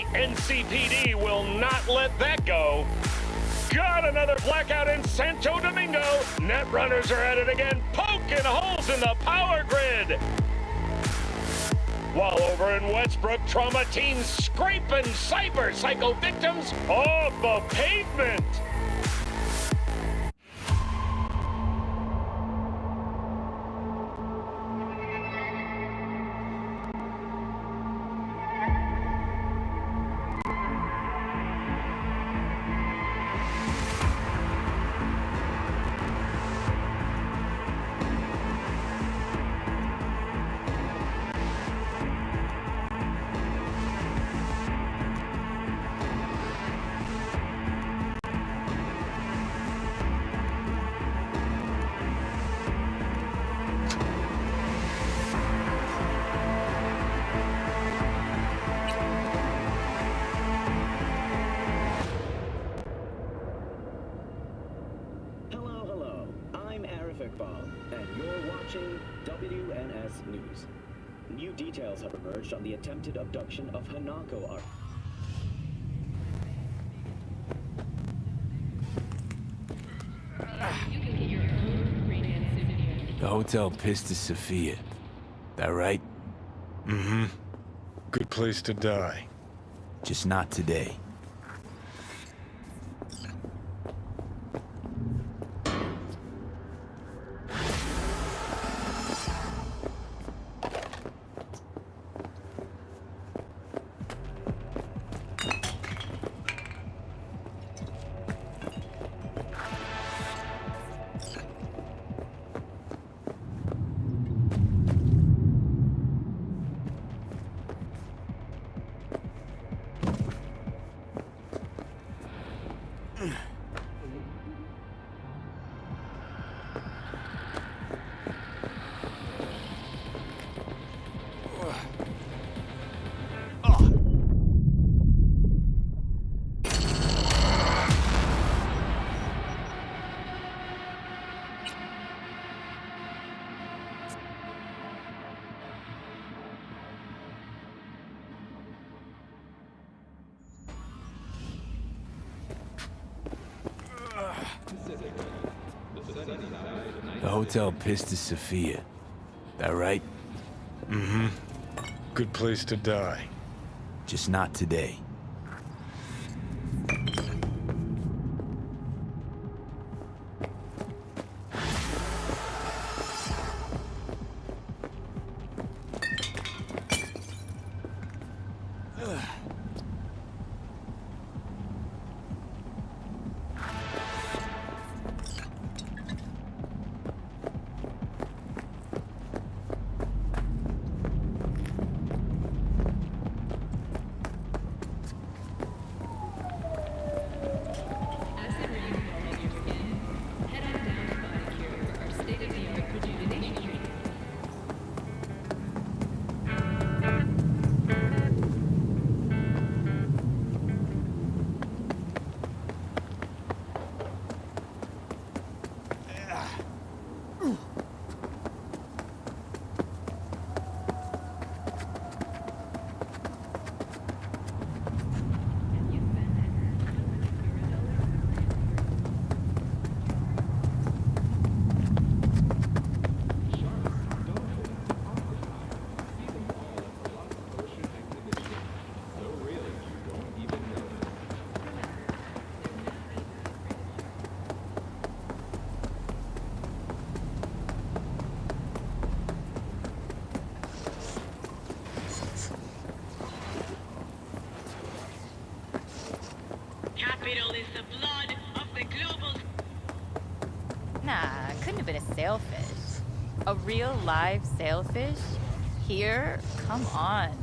NCPD will not let that go. Got another blackout in Santo Domingo. Netrunners are at it again, poking holes in the power grid. While over in Westbrook, trauma teams scraping cyber psycho victims off the pavement. And you're watching WNS News. New details have emerged on the attempted abduction of Hanako. The hotel pissed to Sophia. That right? Mm-hmm. Good place to die. Just not today. The hotel pissed to Sophia. That right? Mm-hmm. Good place to die. Just not today. Capital is the blood of the global... Nah, couldn't have been a sailfish. A real live sailfish? Here? Come on.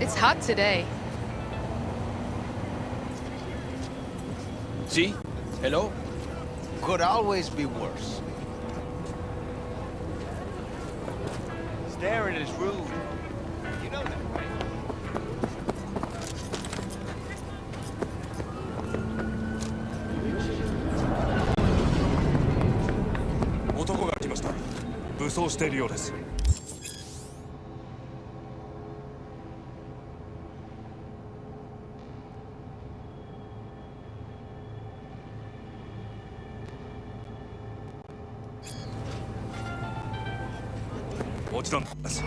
It's hot today. See? Hello? Could always be worse. Staring is rude. You know that, right? 男が来ました。武装しているようです。もちろんです。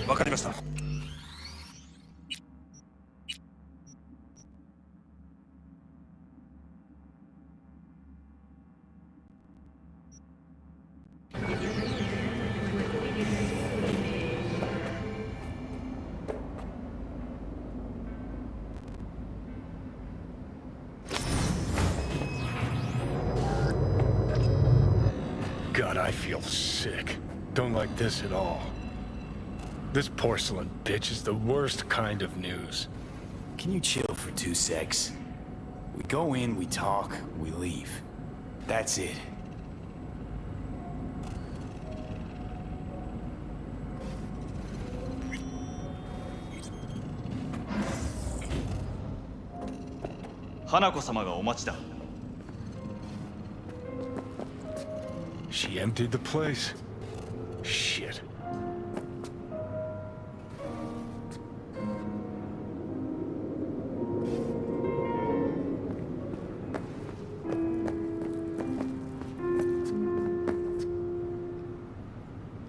わかりました。God, I feel sick. Don't like this at all. This porcelain bitch is the worst kind of news. Can you chill for 2 secs? We go in, we talk, we leave. That's it. She emptied the place. Shit.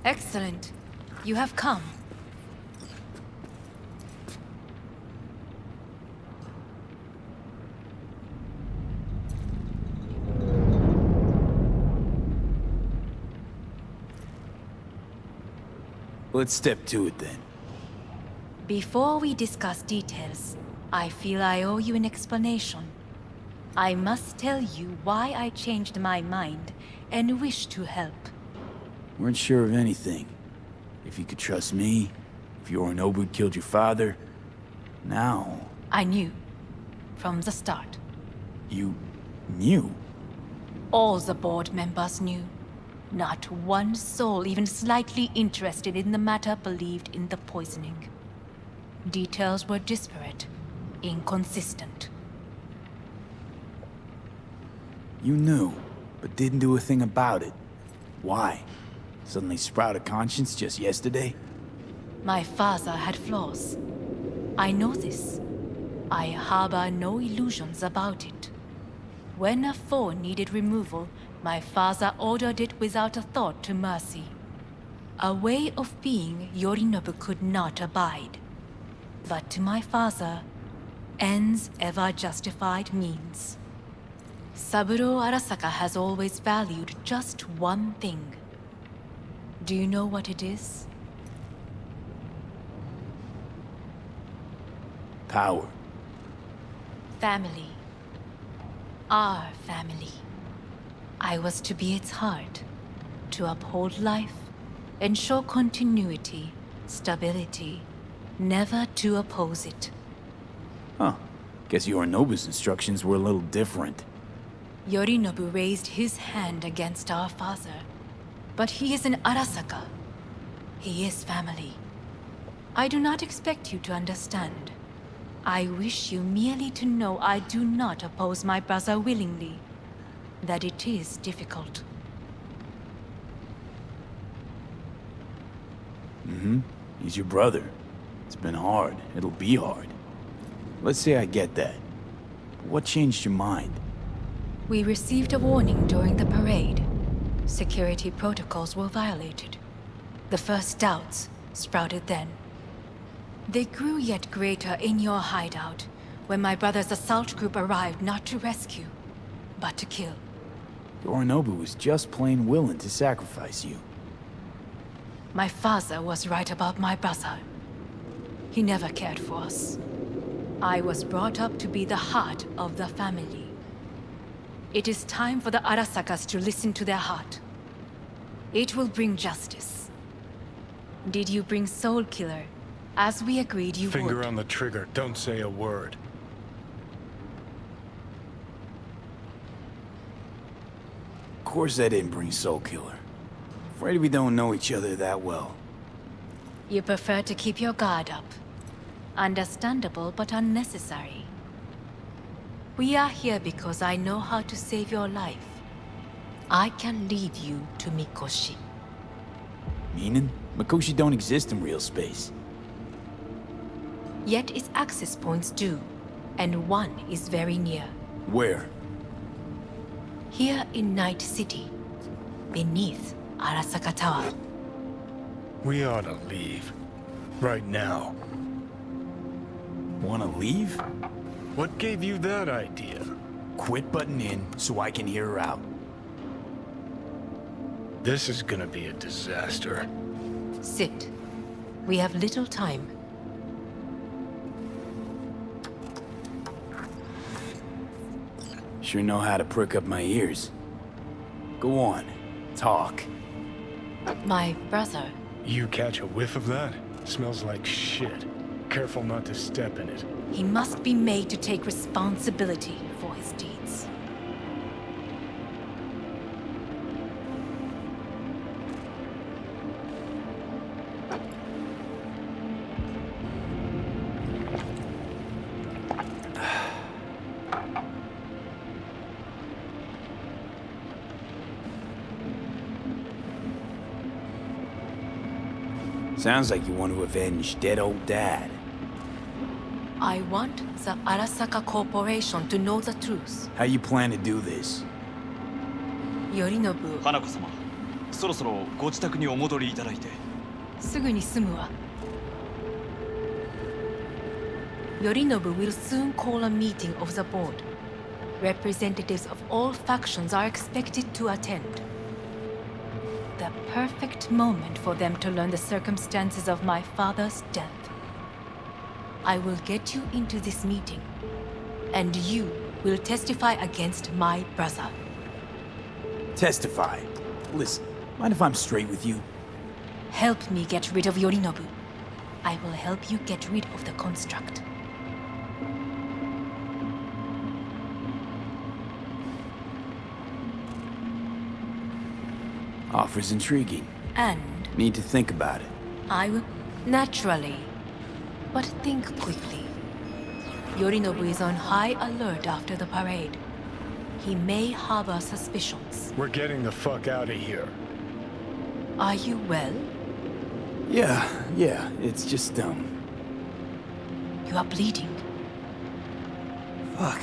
Excellent. You have come. Let's step to it then. Before we discuss details, I feel I owe you an explanation. I must tell you why I changed my mind and wish to help. Weren't sure of anything. If you could trust me, if Yorinobu killed your father, now... I knew. From the start. You... knew? All the board members knew. Not one soul even slightly interested in the matter believed in the poisoning. Details were disparate, inconsistent. You knew, but didn't do a thing about it. Why? Suddenly sprout a conscience just yesterday? My father had flaws. I know this. I harbor no illusions about it. When a foe needed removal, my father ordered it without a thought to mercy. A way of being Yorinobu could not abide. But to my father, ends ever justified means. Saburo Arasaka has always valued just one thing. Do you know what it is? Power. Family. Our family. I was to be its heart, to uphold life, ensure continuity, stability, never to oppose it. Huh. Guess Yorinobu's instructions were a little different. Yorinobu raised his hand against our father, but he is an Arasaka. He is family. I do not expect you to understand. I wish you merely to know I do not oppose my brother willingly. That it is difficult. He's your brother. It's been hard. It'll be hard. Let's say I get that. What changed your mind? We received a warning during the parade. Security protocols were violated. The first doubts sprouted then. They grew yet greater in your hideout, when my brother's assault group arrived not to rescue, but to kill. Yorinobu was just plain willing to sacrifice you. My father was right about my brother. He never cared for us. I was brought up to be the heart of the family. It is time for the Arasakas to listen to their heart. It will bring justice. Did you bring Soul Killer, As we agreed you Finger would. on the trigger. Don't say a word. Of course I didn't bring Soul Killer. Afraid we don't know each other that well. You prefer to keep your guard up. Understandable, but unnecessary. We are here because I know how to save your life. I can lead you to Mikoshi. Meaning? Mikoshi don't exist in real space. Yet its access points do, and one is very near. Where? Here in Night City, beneath Arasaka Tower. We ought to leave. Right now. Wanna leave? What gave you that idea? Quit butting in so I can hear her out. This is gonna be a disaster. Sit. We have little time. Sure know how to prick up my ears. Go on, talk. My brother. You catch a whiff of that? Smells like shit. Careful not to step in it. He must be made to take responsibility for his deeds. Sounds like you want to avenge dead old dad. I want the Arasaka Corporation to know the truth. How you plan to do this? Yorinobu, 花子様、そろそろご自宅にお戻りいただいて。すぐに済むわ。Yorinobu will soon call a meeting of the board. Representatives of all factions are expected to attend. The perfect moment for them to learn the circumstances of my father's death. I will get you into this meeting, and you will testify against my brother. Testify. Listen, mind if I'm straight with you? Help me get rid of Yorinobu. I will help you get rid of the construct. Offer's intriguing. And Need to think about it. I will... Naturally. But think quickly. Yorinobu is on high alert after the parade. He may harbor suspicions. We're getting the fuck out of here. Are you well? Yeah, it's just, You are bleeding. Fuck.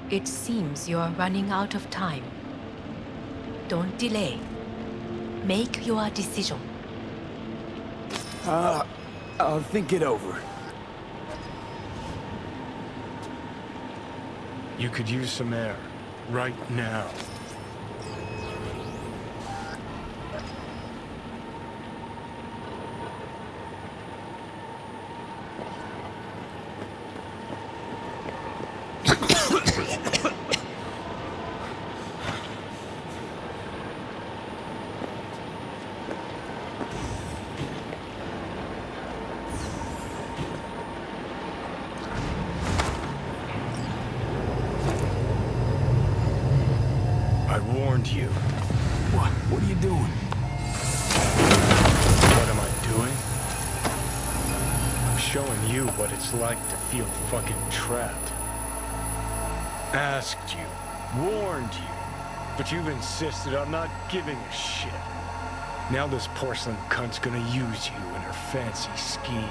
It seems you are running out of time. Don't delay. Make your decision. I'll think it over. You could use some air. Right now. I warned you. What are you doing? What am I doing? I'm showing you what it's like to feel fucking trapped. Asked you, warned you, but you've insisted on not giving a shit. Now this porcelain cunt's gonna use you in her fancy scheme.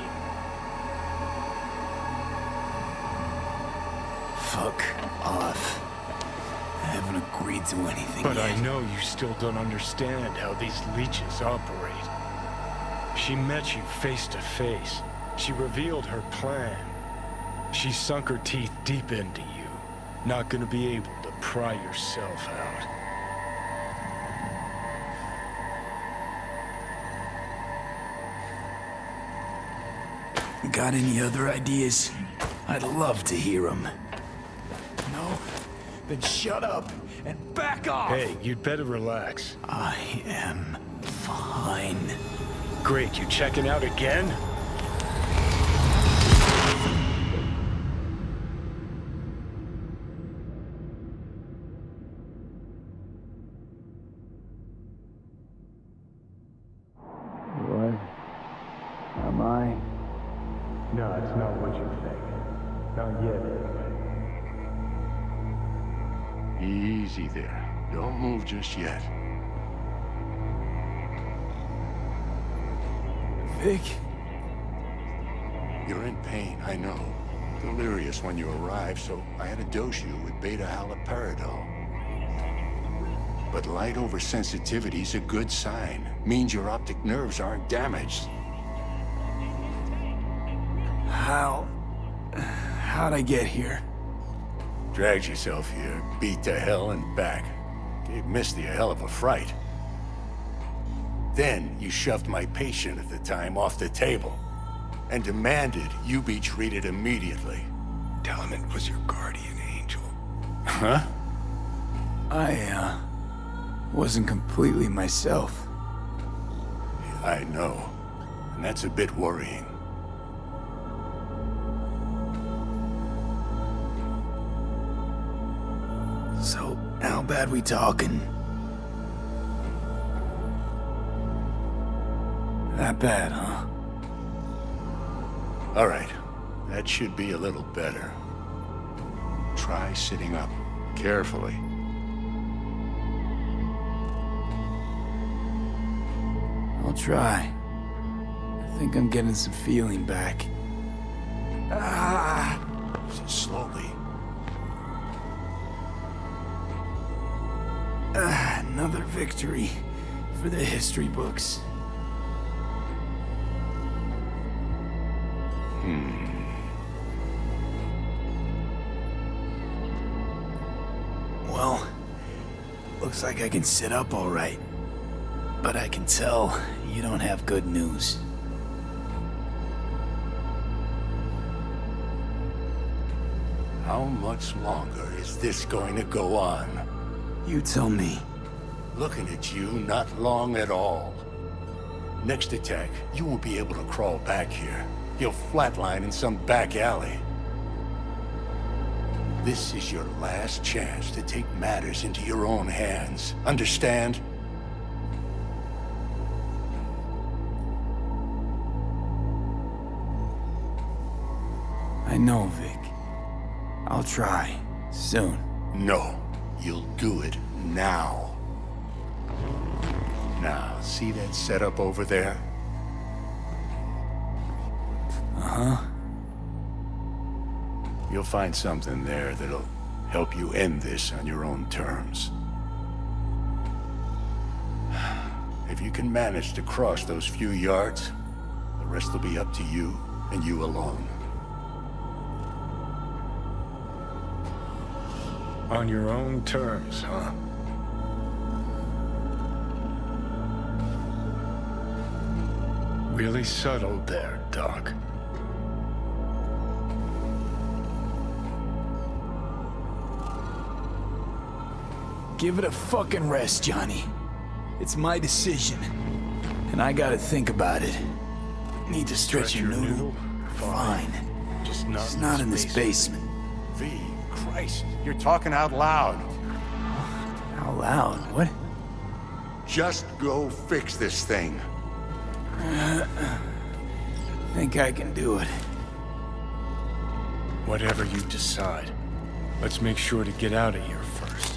Fuck off. I haven't agreed to anything But yet. I know you still don't understand how these leeches operate. She met you face to face. She revealed her plan. She sunk her teeth deep into you. Not gonna be able to pry yourself out. Got any other ideas? I'd love to hear them. No? Then shut up and back off! Hey, you'd better relax. I am fine. Great, you checking out again? What am I? No, it's not what you think. Not yet, anyway. Easy there. Don't move just yet. Vic? You're in pain, I know. Delirious when you arrived, so I had to dose you with beta-haloperidol. But light oversensitivity's a good sign. Means your optic nerves aren't damaged. How'd I get here? Dragged yourself here, beat to hell and back. Gave Misty a hell of a fright. Then you shoved my patient at the time off the table and demanded you be treated immediately. Tell him it was your guardian angel. Huh? I wasn't completely myself. I know. And that's a bit worrying. So, how bad we talking? That bad, huh? All right. That should be a little better. Try sitting up. Carefully. I'll try. I think I'm getting some feeling back. Slowly. Another victory for the history books. Well, looks like I can sit up all right. But I can tell you don't have good news. How much longer is this going to go on? You tell me. Looking at you, not long at all. Next attack, you won't be able to crawl back here. You'll flatline in some back alley. This is your last chance to take matters into your own hands. Understand? I know, Vic. I'll try. Soon. No. You'll do it now. Now, see that setup over there? Uh-huh. You'll find something there that'll help you end this on your own terms. If you can manage to cross those few yards, the rest will be up to you and you alone. On your own terms, huh? Really subtle there, Doc. Give it a fucking rest, Johnny. It's my decision. And I gotta think about it. Need to stretch your noodle? Fine. Just not in this basement. V, Christ, you're talking out loud. Out loud? What? Just go fix this thing. Think I can do it. Whatever you decide. Let's make sure to get out of here first.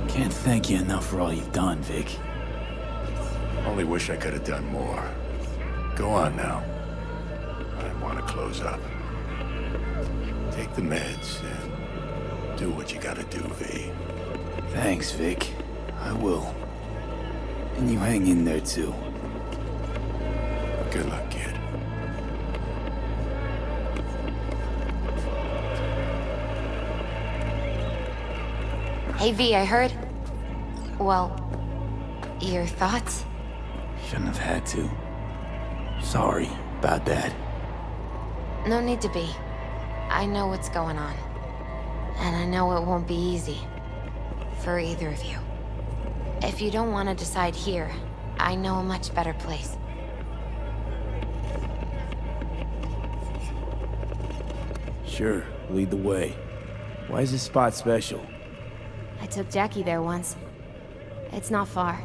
Can't thank you enough for all you've done, Vic. Only wish I could have done more. Go on now. I want to close up. Take the meds and do what you gotta do, V. Thanks, Vic. I will. And you hang in there, too. Good luck, kid. Hey, V, I heard... Well, your thoughts? Shouldn't have had to. Sorry about that. No need to be. I know what's going on. And I know it won't be easy. For either of you. If you don't want to decide here, I know a much better place. Sure, lead the way. Why is this spot special? I took Jackie there once. It's not far.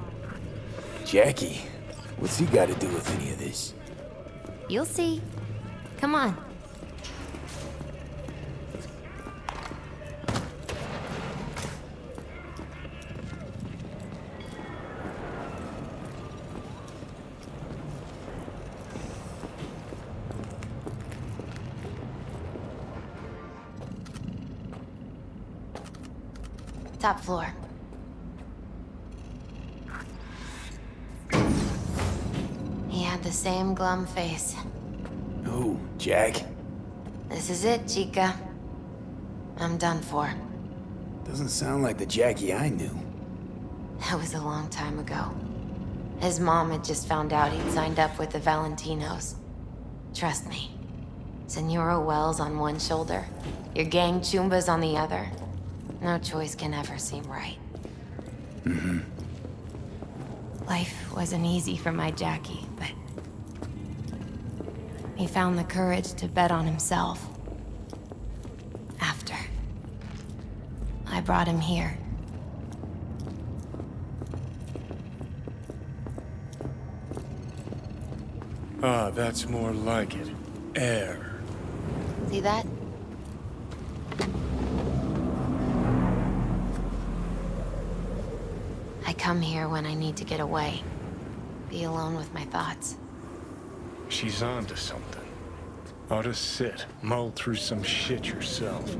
Jackie? What's he got to do with any of this? You'll see. Come on. Top floor. He had the same glum face. Who, Jack? This is it, Chica. I'm done for. Doesn't sound like the Jackie I knew. That was a long time ago. His mom had just found out he'd signed up with the Valentinos. Trust me. Senora Wells on one shoulder, your gang Chumbas on the other. No choice can ever seem right. Mm-hmm. Life wasn't easy for my Jackie, but... he found the courage to bet on himself. After. I brought him here. Ah, that's more like it. Air. See that? I come here when I need to get away. Be alone with my thoughts. She's onto something. Ought to sit, mull through some shit yourself.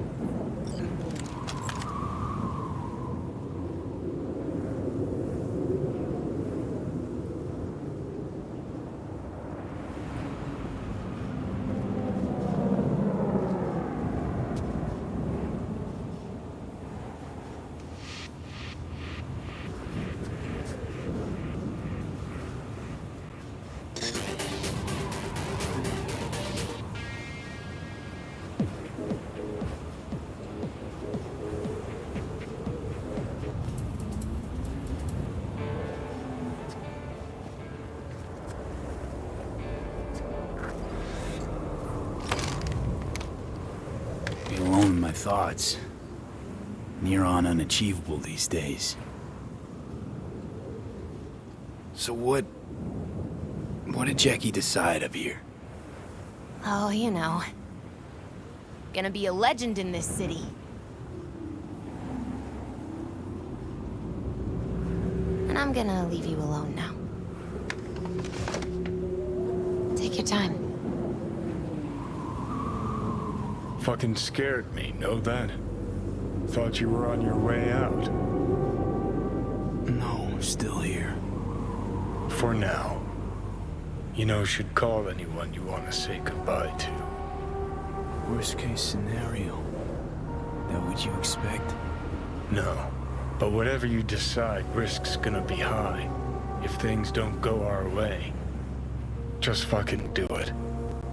Be alone in my thoughts. Near on unachievable these days. So what did Jackie decide up here? Oh, you know. Gonna be a legend in this city. And I'm gonna leave you alone now. Take your time. Fucking scared me, know that? Thought you were on your way out. No, I'm still here. For now. You know, should call anyone you want to say goodbye to. Worst case scenario. That what you expect? No. But whatever you decide, risk's gonna be high. If things don't go our way. Just fucking do it.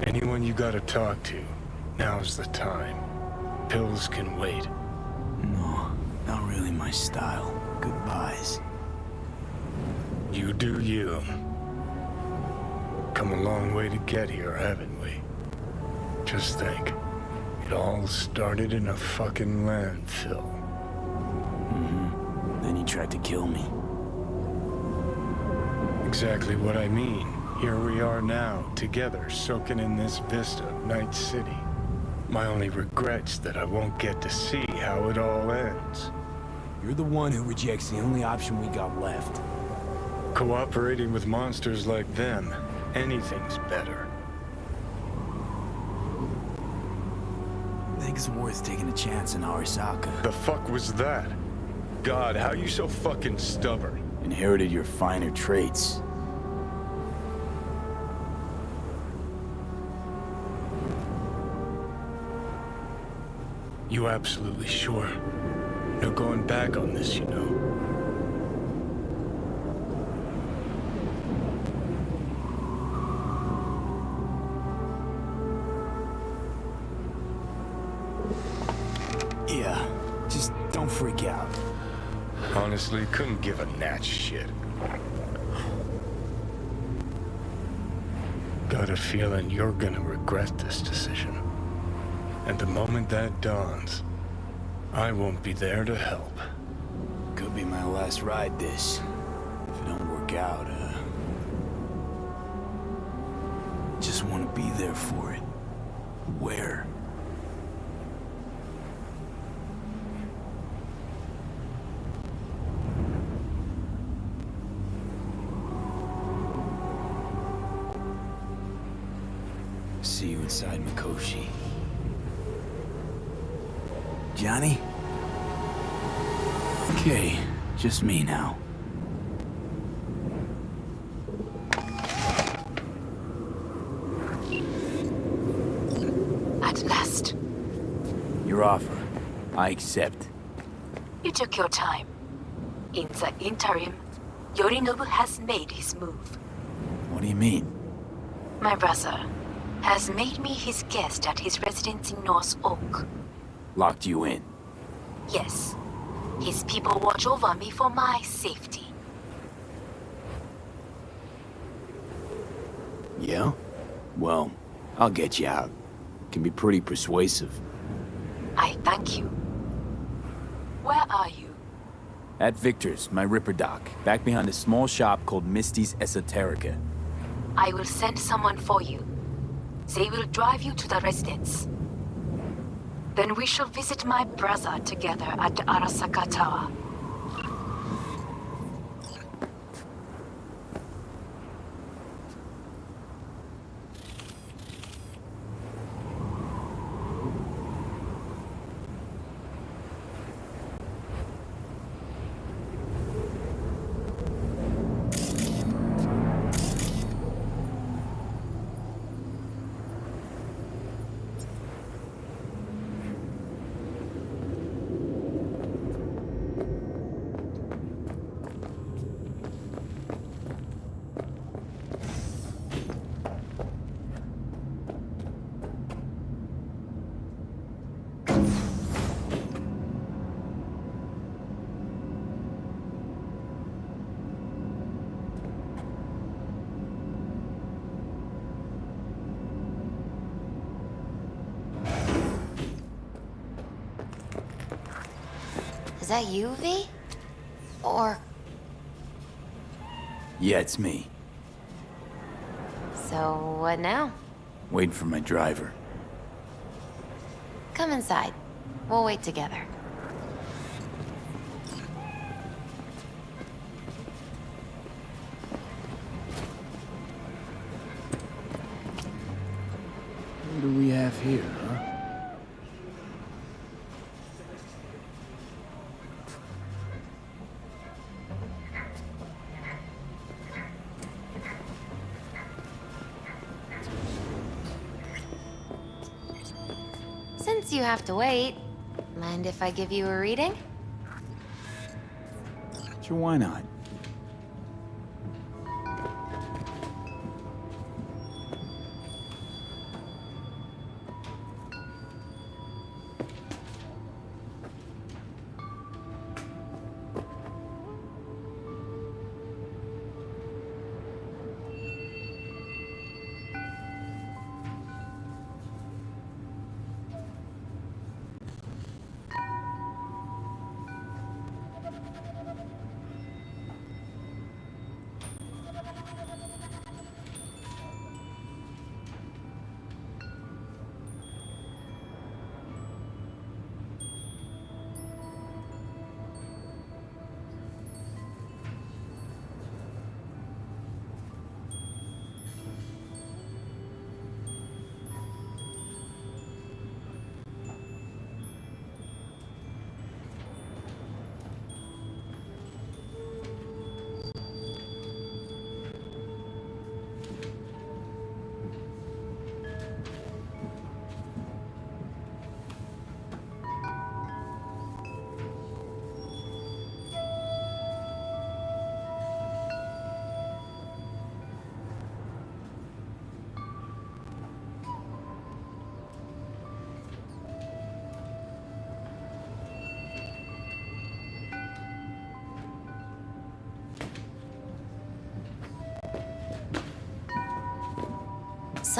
Anyone you gotta talk to, now's the time. Pills can wait. No, not really my style. Goodbyes. You do you. Come a long way to get here, haven't we? Just think. It all started in a fucking landfill. Mm-hmm. Then he tried to kill me. Exactly what I mean. Here we are now, together, soaking in this vista of Night City. My only regret's that I won't get to see how it all ends. You're the one who rejects the only option we got left. Cooperating with monsters like them, anything's better. I think it's worth taking a chance in Arasaka. The fuck was that? God, how you so fucking stubborn? Inherited your finer traits. You absolutely sure? No going back on this, you know. Don't freak out. Honestly, couldn't give a gnat's shit. Got a feeling you're gonna regret this decision. And the moment that dawns, I won't be there to help. Could be my last ride this. If it don't work out, just want to be there for it. Where? See you inside Mikoshi. Johnny? Okay, just me now. At last. Your offer. I accept. You took your time. In the interim, Yorinobu has made his move. What do you mean? My brother has made me his guest at his residence in North Oak. Locked you in. Yes. His people watch over me for my safety. Yeah? Well, I'll get you out. Can be pretty persuasive. I thank you. Where are you? At Victor's, my Ripper Dock, back behind a small shop called Misty's Esoterica. I will send someone for you. They will drive you to the residence. Then we shall visit my brother together at the Arasaka Tower. Is that you, V? Or... Yeah, it's me. So, what now? Waiting for my driver. Come inside. We'll wait together. What do we have here, huh? Since you have to wait, mind if I give you a reading? Sure, why not?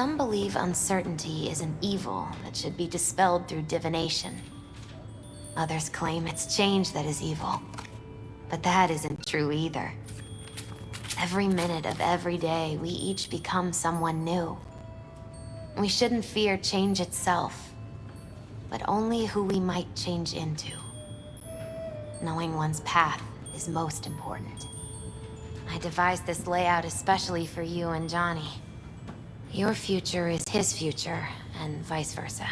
Some believe uncertainty is an evil that should be dispelled through divination. Others claim it's change that is evil. But that isn't true either. Every minute of every day, we each become someone new. We shouldn't fear change itself, but only who we might change into. Knowing one's path is most important. I devised this layout especially for you and Johnny. Your future is his future, and vice versa.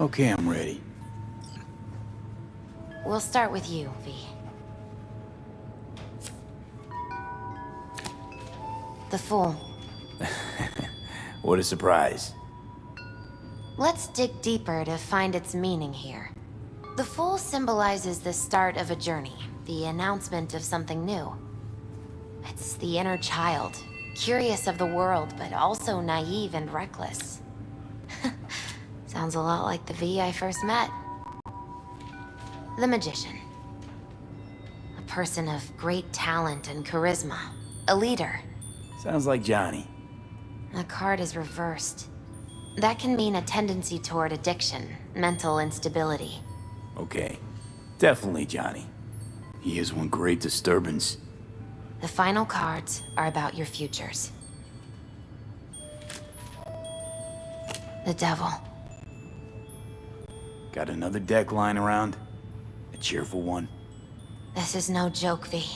Okay, I'm ready. We'll start with you, V. The Fool. What a surprise. Let's dig deeper to find its meaning here. The Fool symbolizes the start of a journey, the announcement of something new. It's the inner child, curious of the world, but also naive and reckless. Sounds a lot like the V I first met. The Magician. A person of great talent and charisma. A leader. Sounds like Johnny. The card is reversed. That can mean a tendency toward addiction, mental instability. Okay. Definitely Johnny. He is one great disturbance. The final cards are about your futures. The Devil. Got another deck lying around? A cheerful one? This is no joke, V.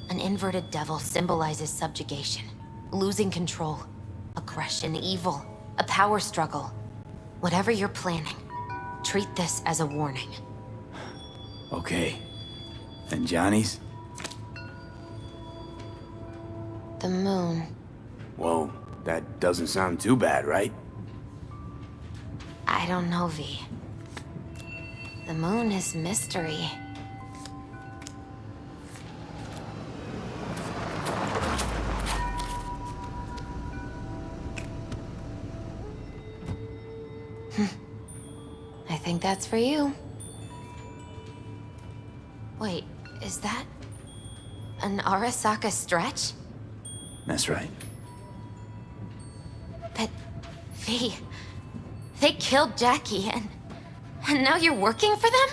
An inverted devil symbolizes subjugation, losing control, aggression, evil, a power struggle. Whatever you're planning, treat this as a warning. Okay. And Johnny's? The Moon. Whoa, that doesn't sound too bad, right? I don't know, V. The Moon is mystery. I think that's for you. Wait, is that an Arasaka stretch? That's right. But, V, they killed Jackie and now you're working for them?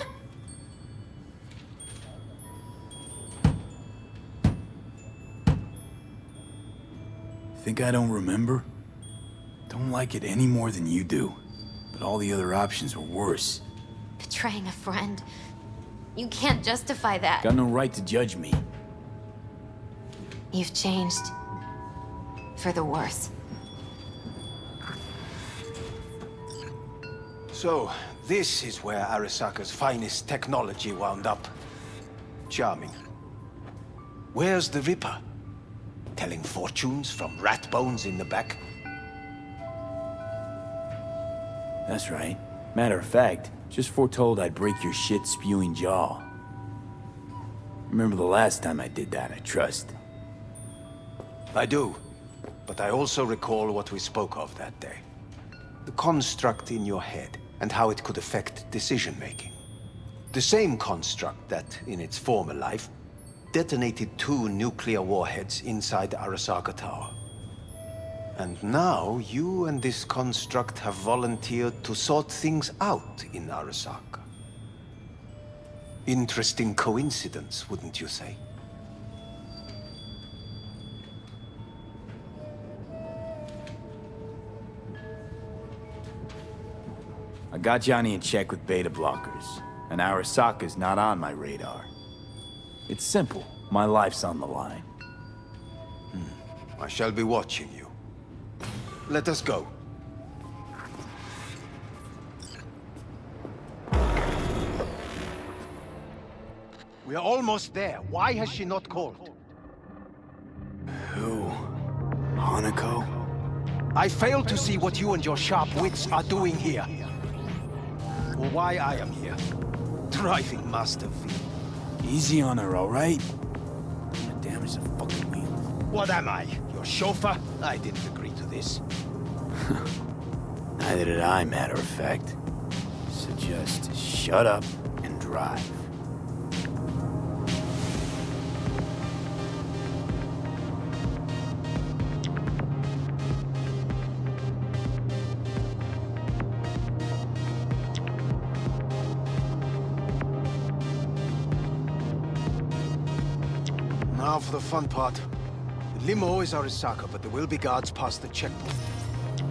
Think I don't remember? Don't like it any more than you do. But all the other options were worse. Betraying a friend. You can't justify that. Got no right to judge me. You've changed. For the worse. So, this is where Arasaka's finest technology wound up. Charming. Where's the Ripper? Telling fortunes from rat bones in the back? That's right. Matter of fact, just foretold I'd break your shit-spewing jaw. Remember the last time I did that, I trust. I do. But I also recall what we spoke of that day. The construct in your head, and how it could affect decision-making. The same construct that, in its former life, detonated 2 nuclear warheads inside Arasaka Tower. And now, you and this construct have volunteered to sort things out in Arasaka. Interesting coincidence, wouldn't you say? I got Johnny in check with beta blockers, and Arasaka's not on my radar. It's simple. My life's on the line. I shall be watching you. Let us go. We are almost there. Why has she not called? Who? Hanako? I fail to see what you and your sharp wits are doing here. Or why I am here. Driving Master V. Easy on her, all right? Damage the fucking wheel. What am I? Your chauffeur? I didn't agree to this. Neither did I, matter of fact. So just shut up and drive. Now for the fun part. The limo is Arisaka, but there will be guards past the checkpoint.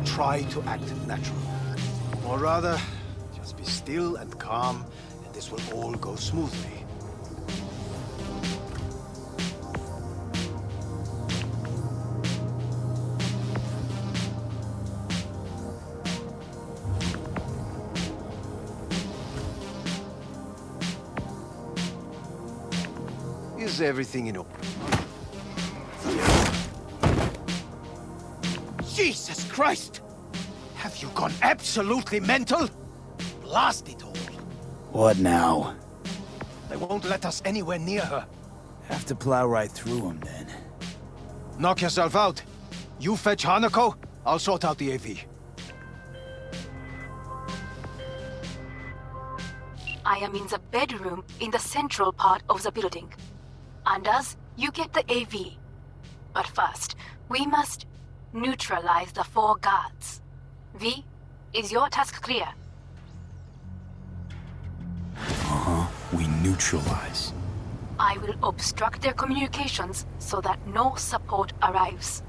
Try to act natural. Or rather, just be still and calm, and this will all go smoothly. Is everything in order? Jesus Christ! Have you gone absolutely mental? Blast it all. What now? They won't let us anywhere near her. Have to plow right through them then. Knock yourself out. You fetch Hanako, I'll sort out the AV. I am in the bedroom in the central part of the building. Anders, you get the AV. But first, we must neutralize the 4 guards. V, is your task clear? We neutralize. I will obstruct their communications so that no support arrives.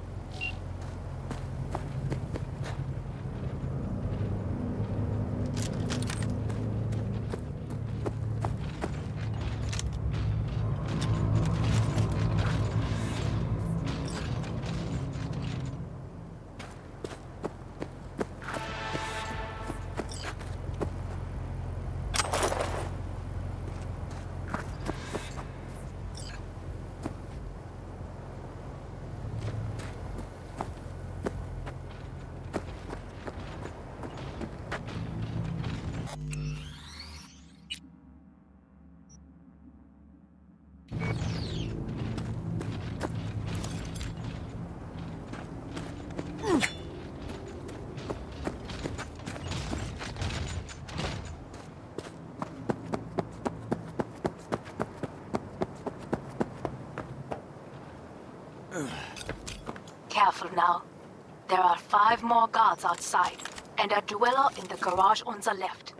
Careful now. There are 5 more guards outside, and a dweller in the garage on the left.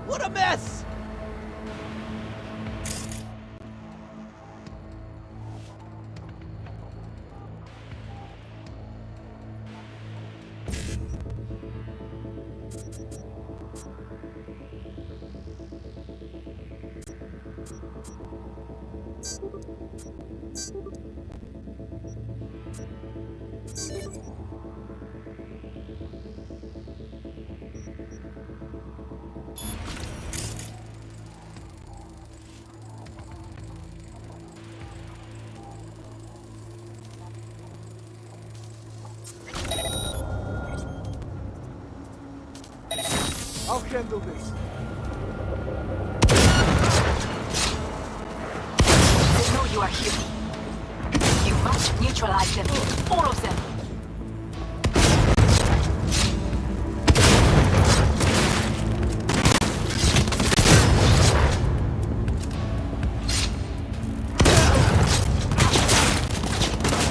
What a mess! I'll handle this. They know you are here. You must neutralize them. All of them.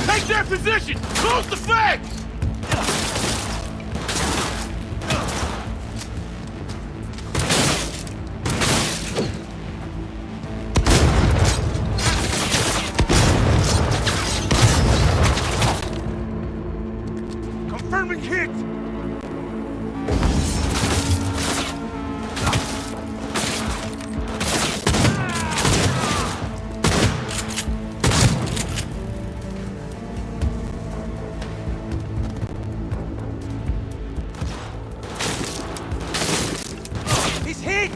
Take their position! Close the flanks! Confirming hit! He's hit!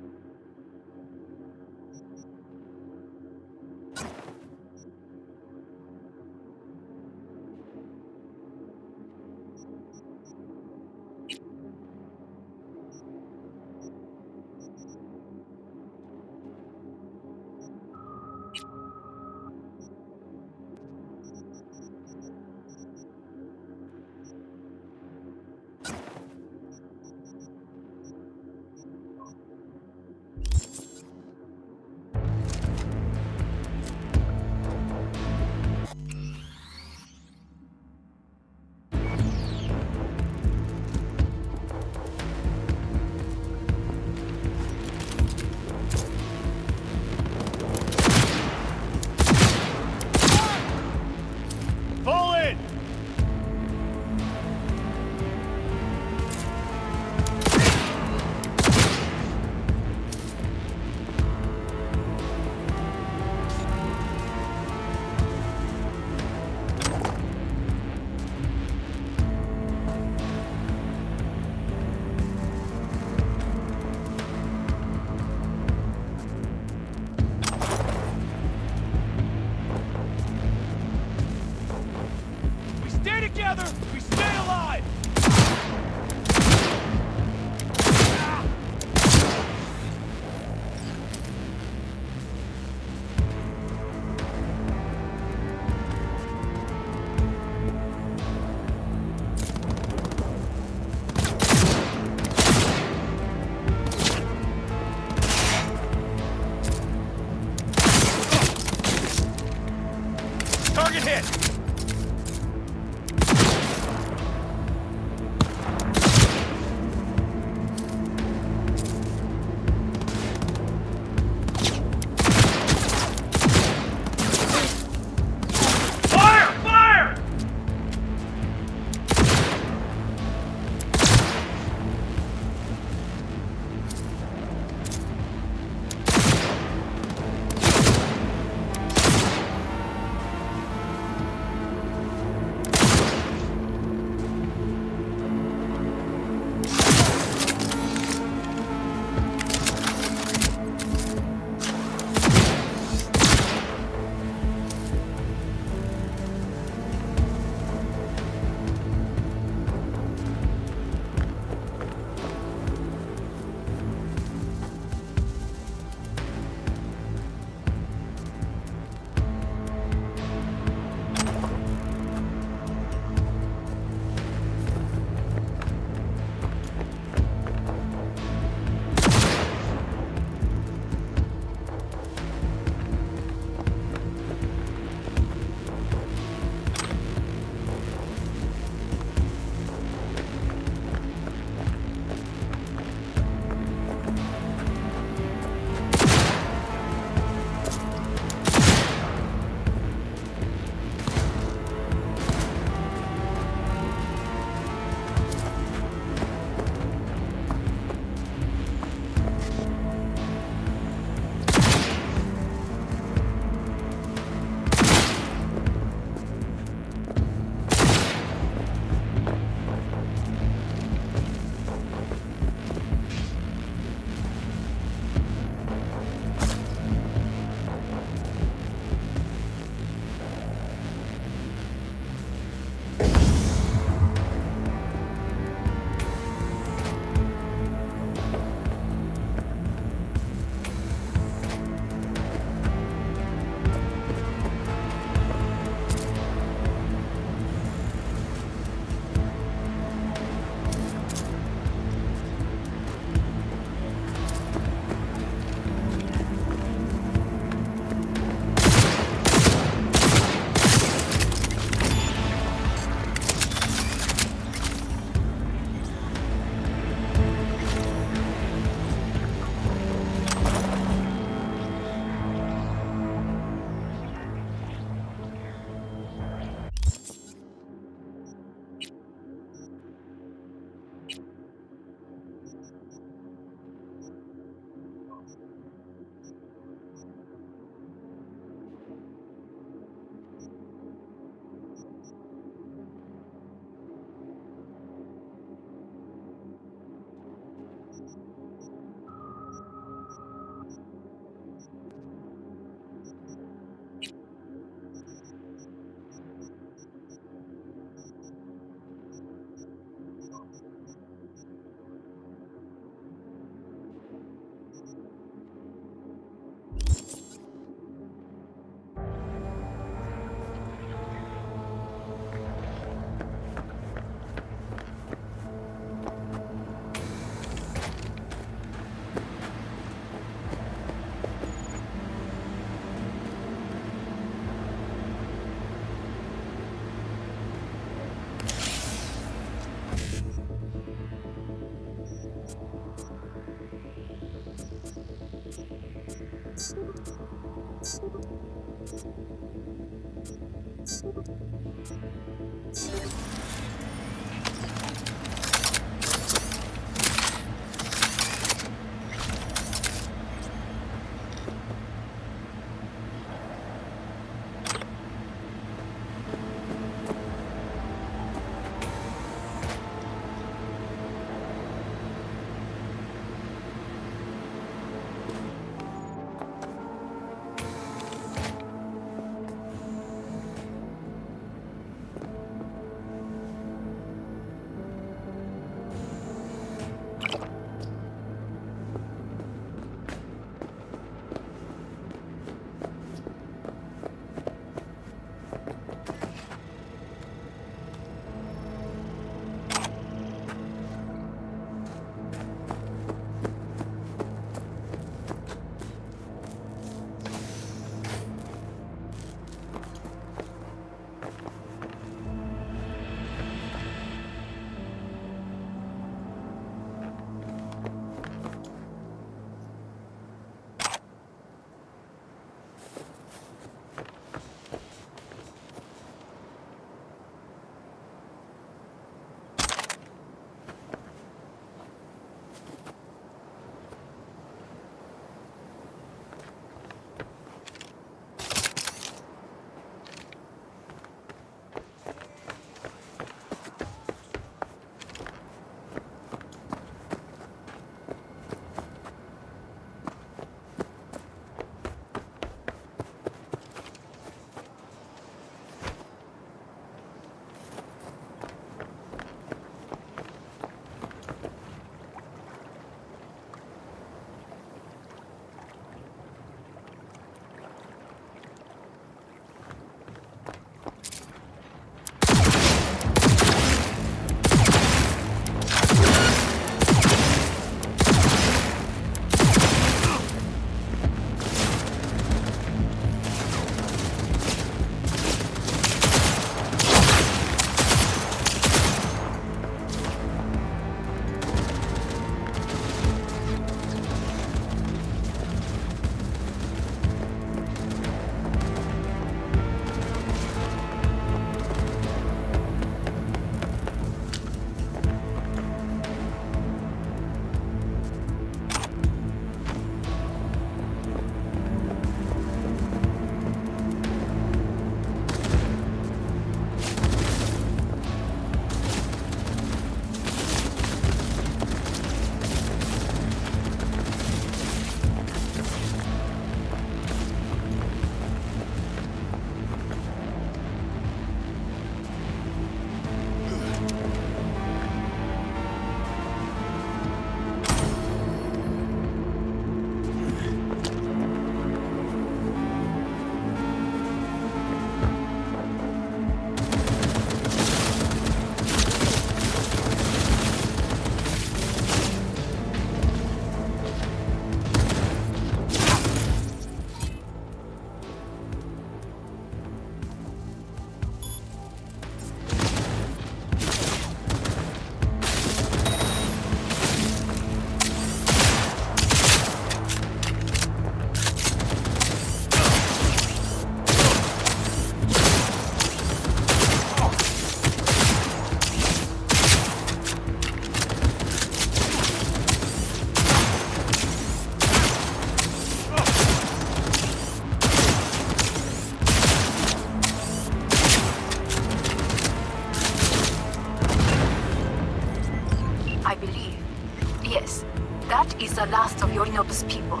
That is the last of Yorinobu's people.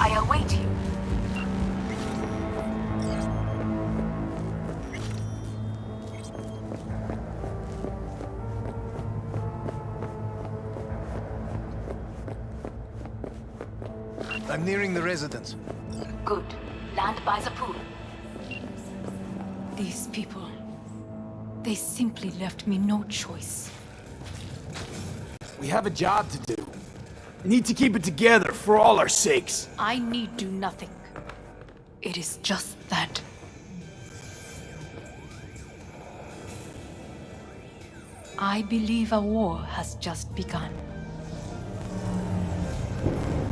I await you. I'm nearing the residence. Good. Land by the pool. These people... they simply left me no choice. We have a job to do. We need to keep it together for all our sakes. I need do nothing. It is just that. I believe a war has just begun.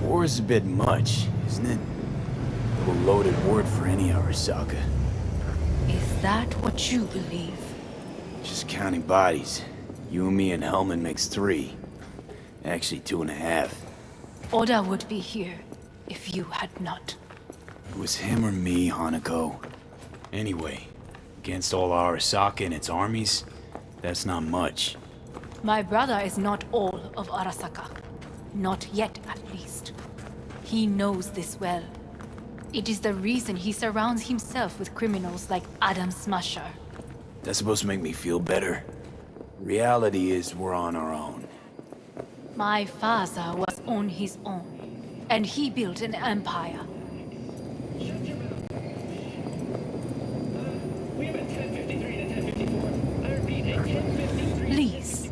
War's a bit much. isn't it? A little loaded word for any Arasaka. Is that what you believe? Just counting bodies. You and me and Hellman makes 3. Actually, 2.5. Oda would be here if you had not. It was him or me, Hanako. Anyway, against all Arasaka and its armies, that's not much. My brother is not all of Arasaka. Not yet, at least. He knows this well. It is the reason he surrounds himself with criminals like Adam Smasher. That's supposed to make me feel better. Reality is we're on our own. My father was on his own, and he built an empire. Please.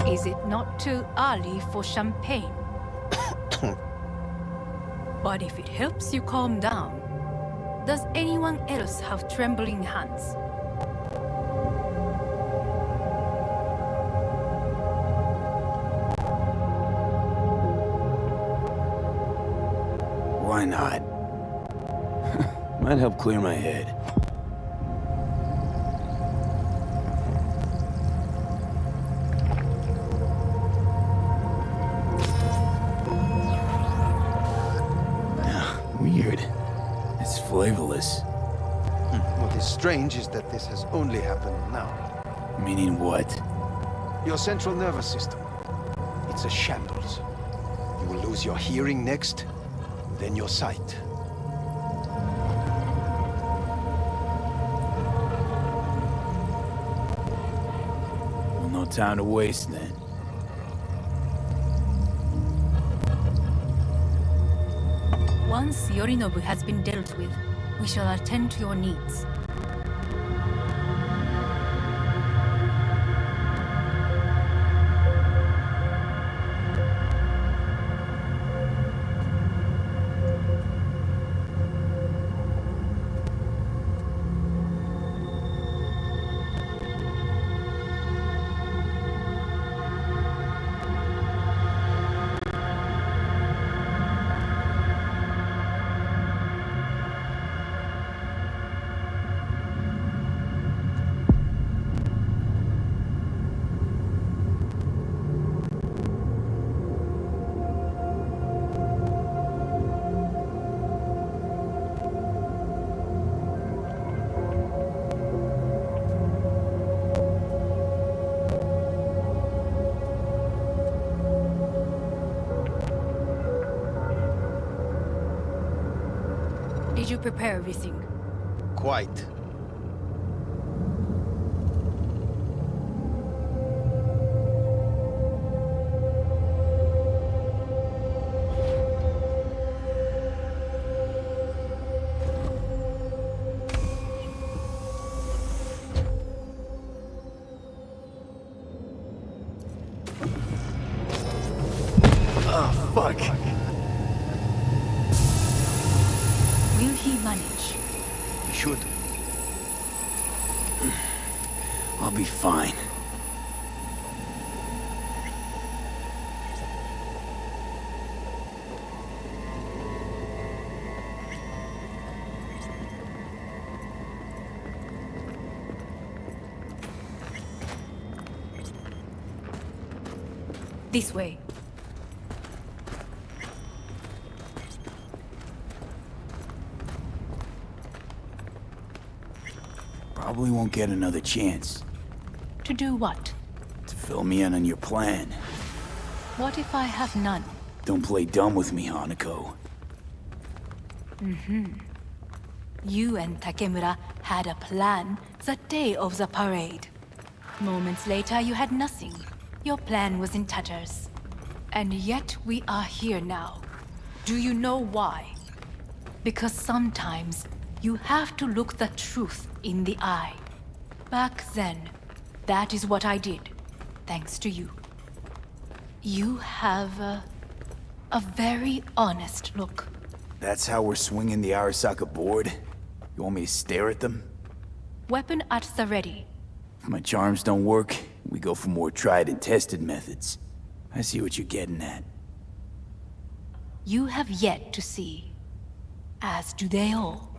Is it not too early for champagne? But if it helps you calm down, does anyone else have trembling hands? Why not? Might help clear my head. Weird. It's flavorless. What is strange is that this has only happened now. Meaning what? Your central nervous system. It's a shambles. You will lose your hearing next, then your sight. Well, no time to waste then. Once Yorinobu has been dealt with, we shall attend to your needs. Did you prepare everything? Quite. Oh, fuck. Will he manage? You should. I'll be fine. This way. Probably won't get another chance. To do what? To fill me in on your plan. What if I have none? Don't play dumb with me, Hanako. You and Takemura had a plan the day of the parade. Moments later, you had nothing. Your plan was in tatters. And yet we are here now. Do you know why? Because sometimes you have to look the truth in the eye. Back then, that is what I did, thanks to you. You have a very honest look. That's how we're swinging the Arasaka board? You want me to stare at them? Weapon at the ready. If my charms don't work, we go for more tried and tested methods. I see what you're getting at. You have yet to see, as do they all.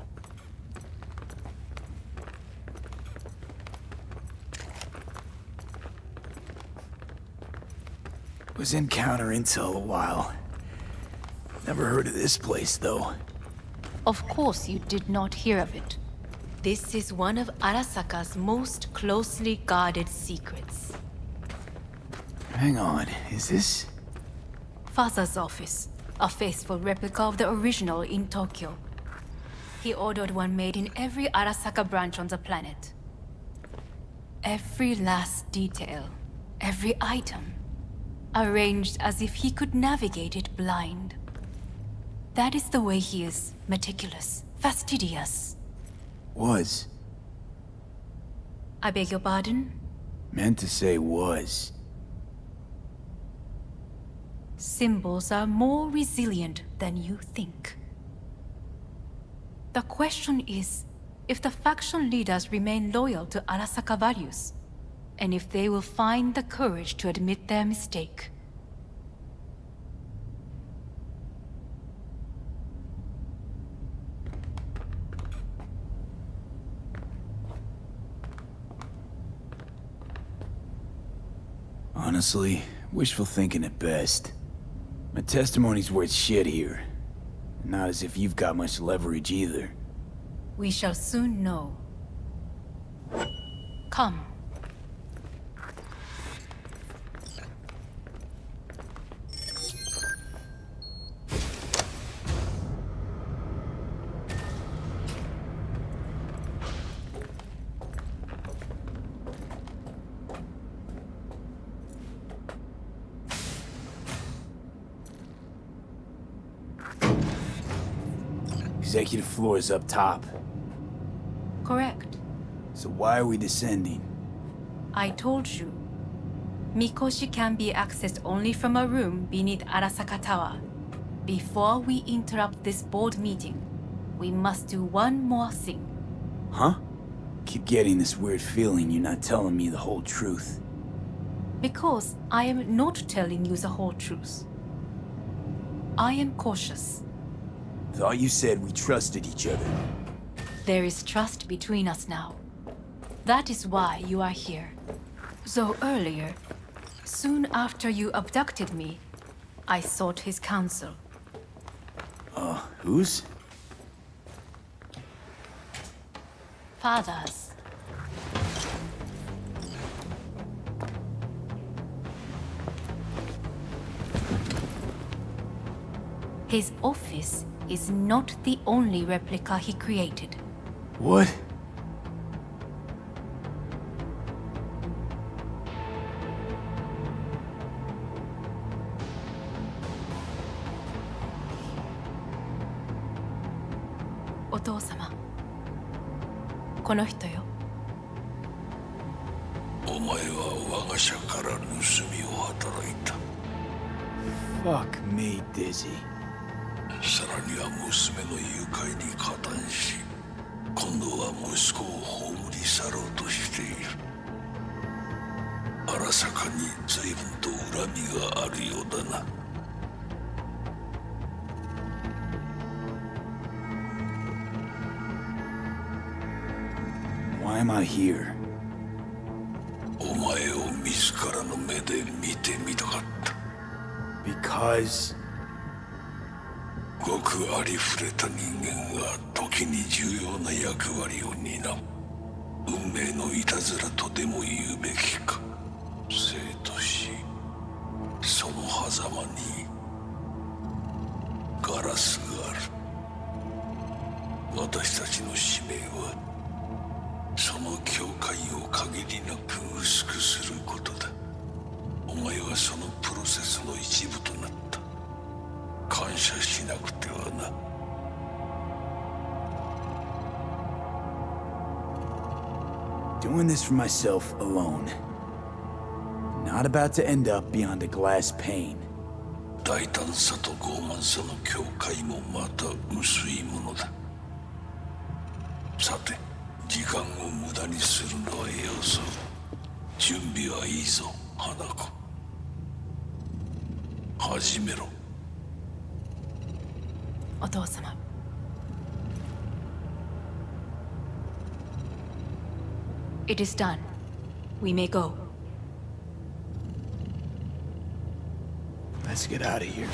Was in counter intel a while. Never heard of this place, though. Of course you did not hear of it. This is one of Arasaka's most closely guarded secrets. Hang on, is this? Father's office. A faithful replica of the original in Tokyo. He ordered one made in every Arasaka branch on the planet. Every last detail, every item, arranged as if he could navigate it blind. That is the way he is, meticulous, fastidious. Was. I beg your pardon? Meant to say was. Symbols are more resilient than you think. The question is, if the faction leaders remain loyal to Arasaka values, and if they will find the courage to admit their mistake. Honestly, wishful thinking at best. My testimony's worth shit here. Not as if you've got much leverage either. We shall soon know. Come. Executive floor is up top. Correct. So why are we descending? I told you. Mikoshi can be accessed only from a room beneath Arasaka Tower. Before we interrupt this board meeting, we must do one more thing. Huh? Keep getting this weird feeling you're not telling me the whole truth. Because I am not telling you the whole truth. I am cautious. Thought you said we trusted each other. There is trust between us now. That is why you are here. Though earlier, soon after you abducted me, I sought his counsel. Whose? Father's. His office is not the only replica he created. What? Otou-sama. この人よ。お前は我が社から盗みを働いた。Fuck me, Dizzy. さらには娘の誘拐に加担し、今度は息子を葬り去ろうとしている。荒坂に随分と恨みがあるようだな。Why am I here? お前を自らの目で見てみたかった。Because... ごくありふれた人間が時に重要な役割を担う。運命のいたずらとでも言うべきか。生と死、その狭間にガラスがある。私たちの使命はその境界を限りなく薄くすることだ。おお前はそのプロセスの一部となった。感謝しなくてはな。Doing this for myself alone. Not about to end up beyond a glass pane. 大胆さと傲慢さの境界もまた薄いものだ。さて、時間を無駄にするのはよそう。準備はいいぞ、花子。始めろ。お父様。It is done. We may go. Let's get out of here.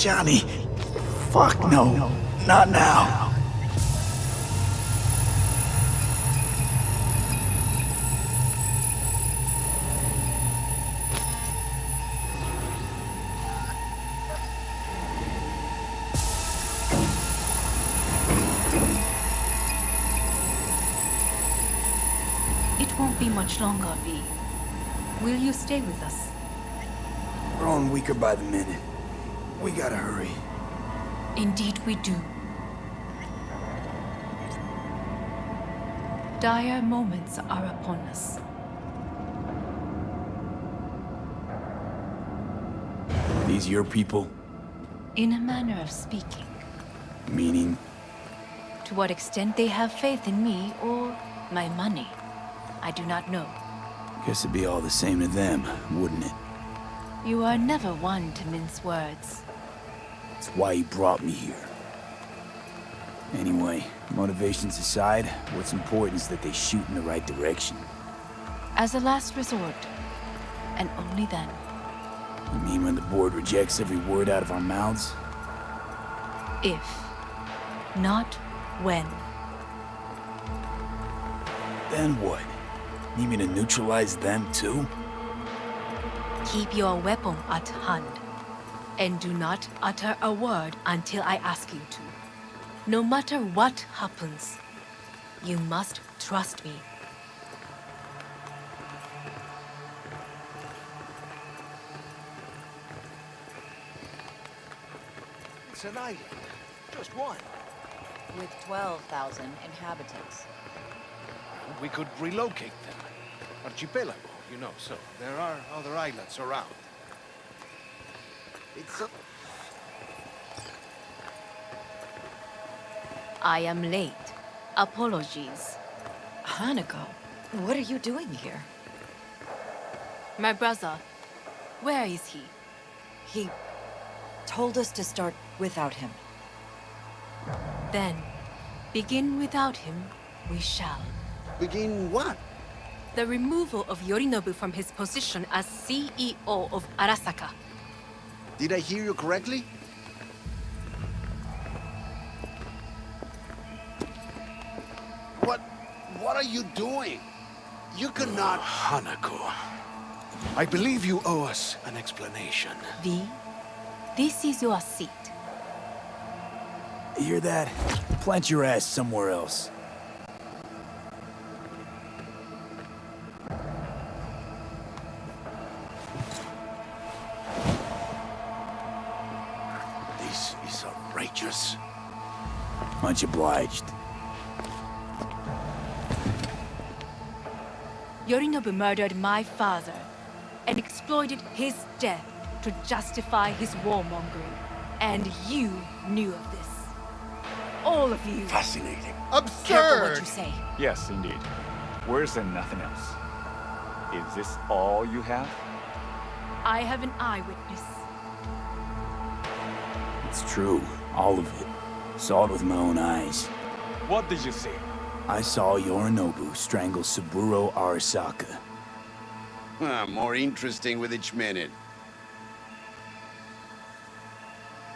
Johnny. Fuck no. Not now. It won't be much longer, V. Will you stay with us? We're growing weaker by the minute. We gotta hurry. Indeed we do. Dire moments are upon us. These your people? In a manner of speaking. Meaning? To what extent they have faith in me or my money, I do not know. Guess it'd be all the same to them, wouldn't it? You are never one to mince words. That's why you brought me here. Anyway, motivations aside, what's important is that they shoot in the right direction. As a last resort, and only then. You mean when the board rejects every word out of our mouths? If, not when. Then what? Need me to neutralize them too? Keep your weapon at hand. And do not utter a word until I ask you to. No matter what happens, you must trust me. It's an island. Just one. With 12,000 inhabitants. We could relocate them. Archipelago, you know, so there are other islands around. It's a... I am late. Apologies. Hanako, what are you doing here? My brother, where is he? He told us to start without him. Then, begin without him, we shall. Begin what? The removal of Yorinobu from his position as CEO of Arasaka. Did I hear you correctly? What are you doing? You cannot... Hanako. I believe you owe us an explanation. V, this is your seat. You hear that? Plant your ass somewhere else. This is outrageous. Much obliged. Yorinobu murdered my father and exploited his death to justify his warmongering. And you knew of this. All of you. Fascinating. Careful what you say. Yes, indeed. Worse than nothing else. Is this all you have? I have an eyewitness. It's true. All of it. Saw it with my own eyes. What did you see? I saw Yorinobu strangle Saburo Arasaka. More interesting with each minute.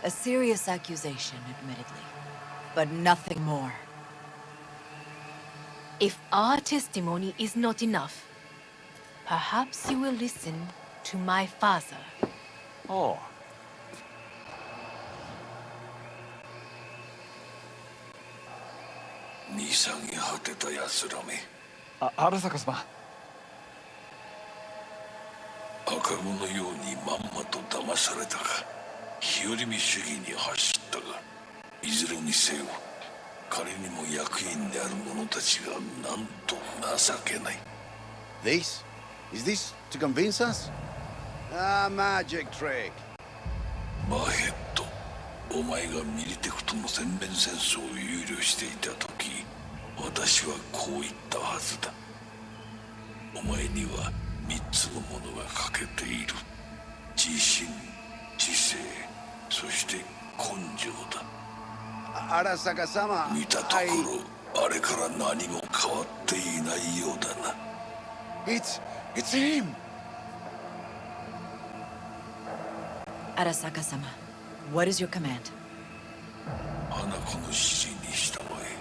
A serious accusation, admittedly. But nothing more. If our testimony is not enough, perhaps you will listen to my father. Oh. 兄さんに果てた奴らめ。荒坂様。赤子のようにまんまと騙されたか、日和見主義に走ったが、いずれにせよ彼にも役員である者たちがなんと情けない。 This? Is this to convince us? Ah, magic trick. マヘッド、お前がミリテクとの全面戦争を憂慮していた時、私はこう言ったはずだ。お前には3つのものが欠けている。自信、知性、そして根性だ。Arasaka-sama, 見たところ、あれから何も変わっていないようだな。It's him! Arasaka-sama, what is your command? 花子の指示に従え。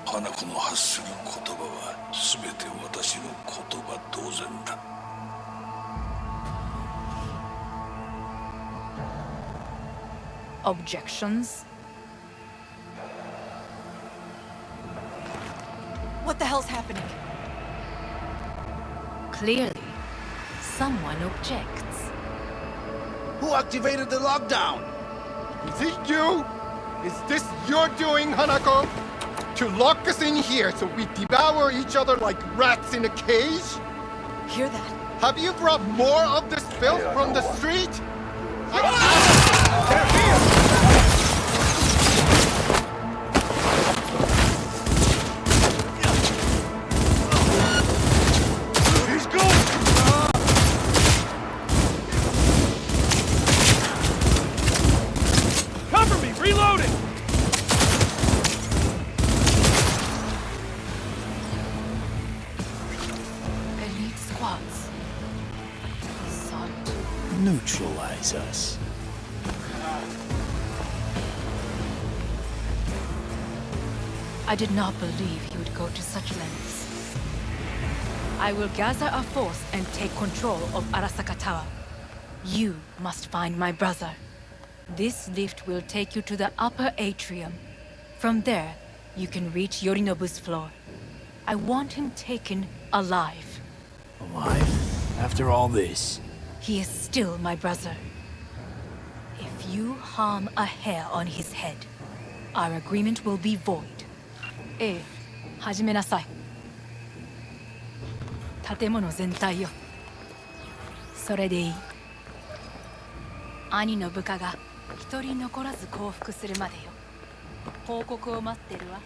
花子の発する言葉は全て私の言葉同然だ。Objections? What the hell's happening? Clearly, someone objects. Who activated the lockdown? Is it you? Is this your doing, Hanako? To lock us in here so we devour each other like rats in a cage? Hear that? Have you brought more of this filth from the street? They're here! He's gone! Cover me! Reloading! Elite squads. Sought to Neutralize us. I did not believe he would go to such lengths. I will gather a force and take control of Arasaka Tower. You must find my brother. This lift will take you to the upper atrium. From there, you can reach Yorinobu's floor. I want him taken alive. Alive? After all this? He is still my brother. If you harm a hair on his head, our agreement will be void. ええ、始めなさい。建物全体よ。それでいい。兄の部下が一人残らず降伏するまでよ。報告を待ってるわ。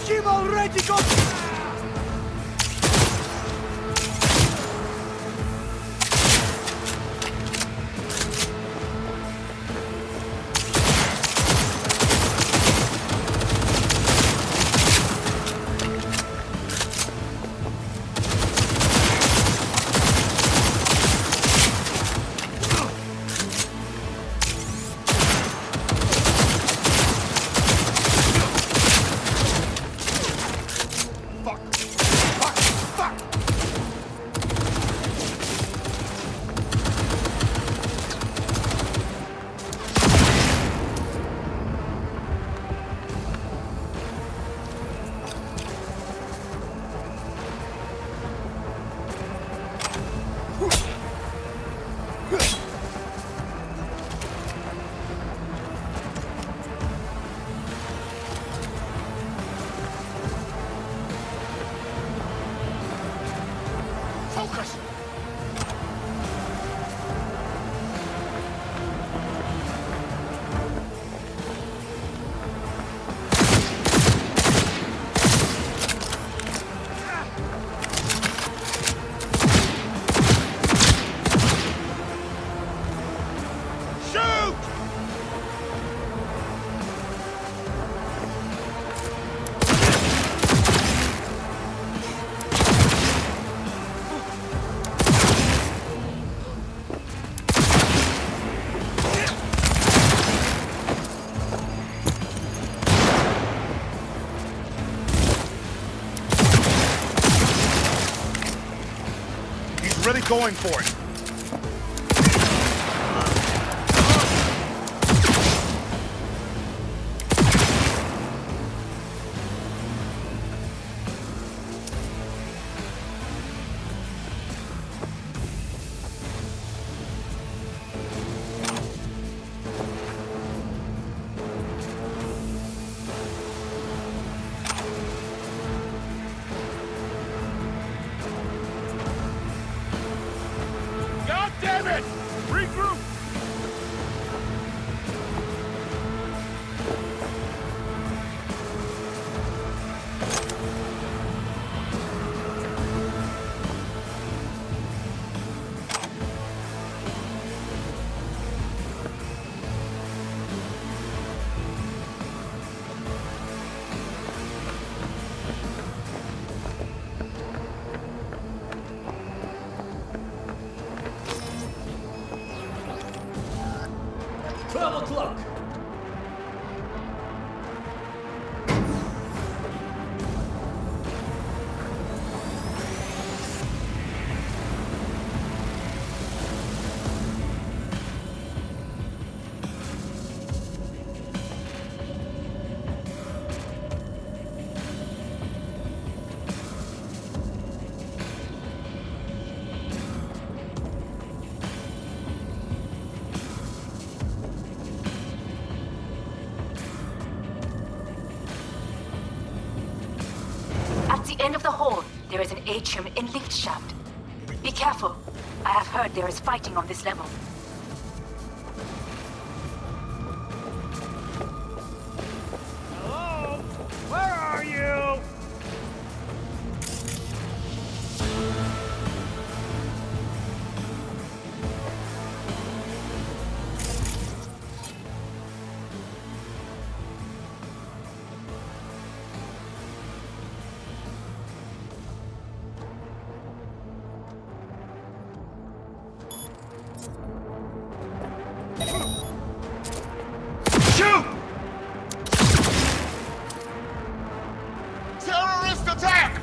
Engine already got... really going for it. God damn it! Regroup! Travel clock! At the end of the hall, there is an atrium in lift shaft. Be careful. I have heard there is fighting on this level. Hello? Where are you? Shoot! Terrorist attack!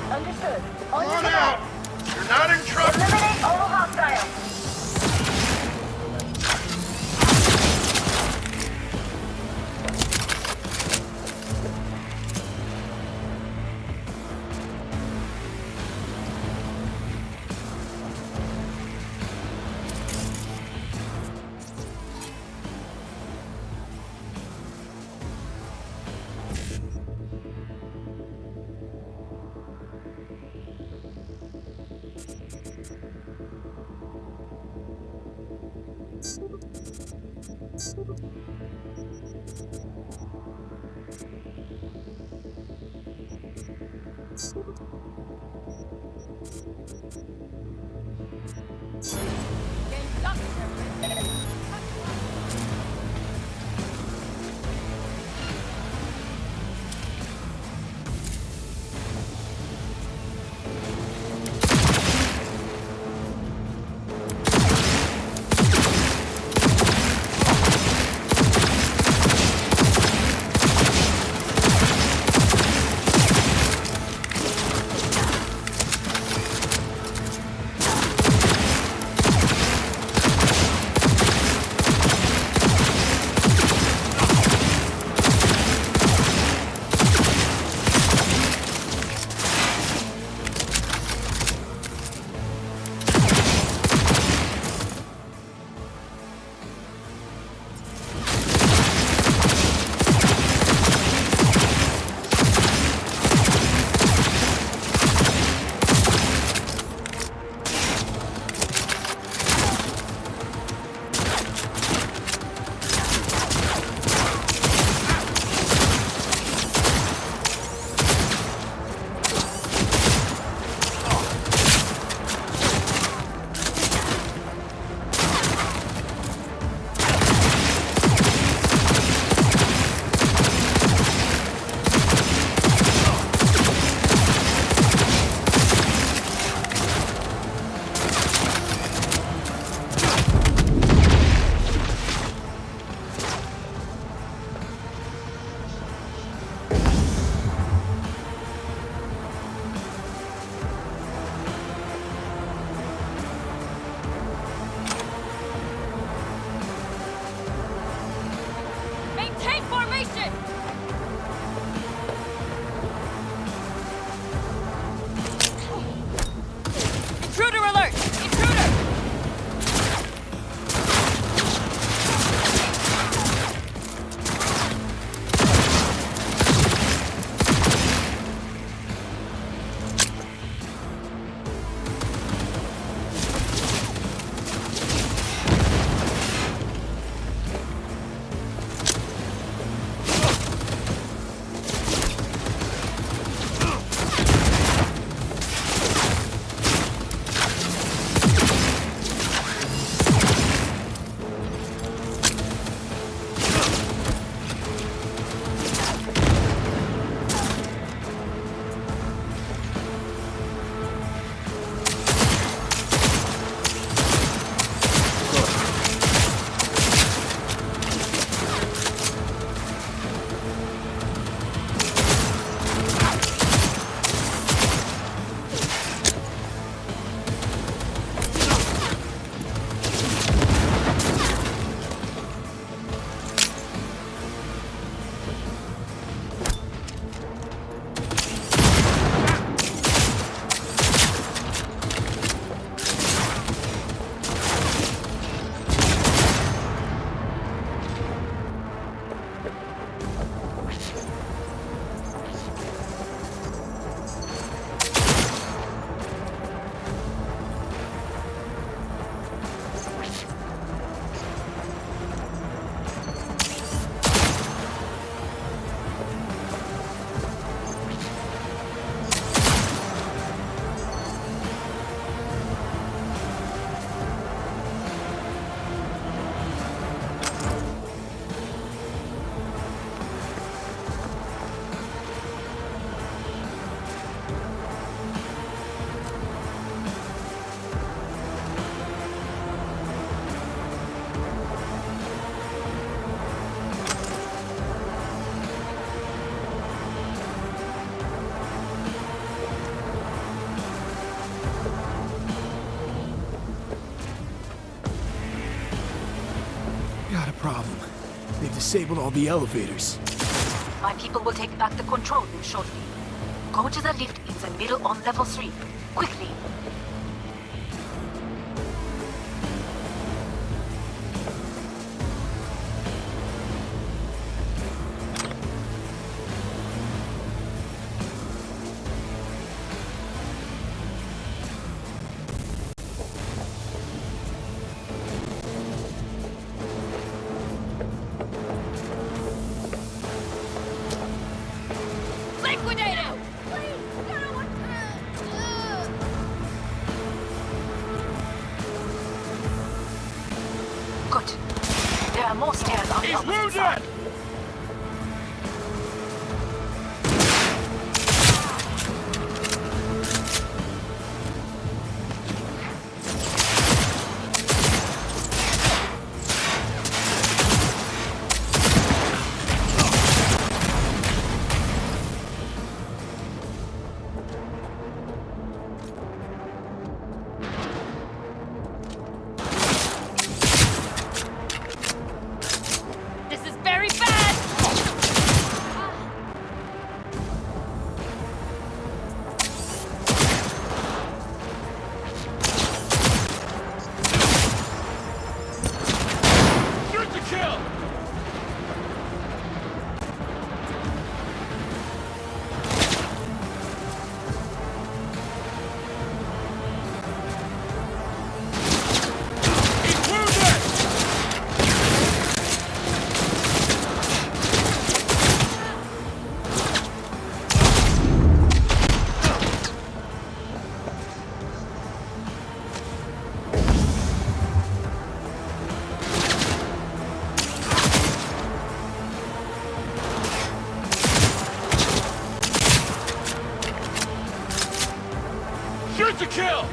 Understood. On out! You're not in trouble! Eliminate all hostiles. disabled all the elevators. My people will take back the control room shortly. Go to the lift in the middle on level 3. Quickly. Good. There are more stairs on the opposite side. Shoot to kill!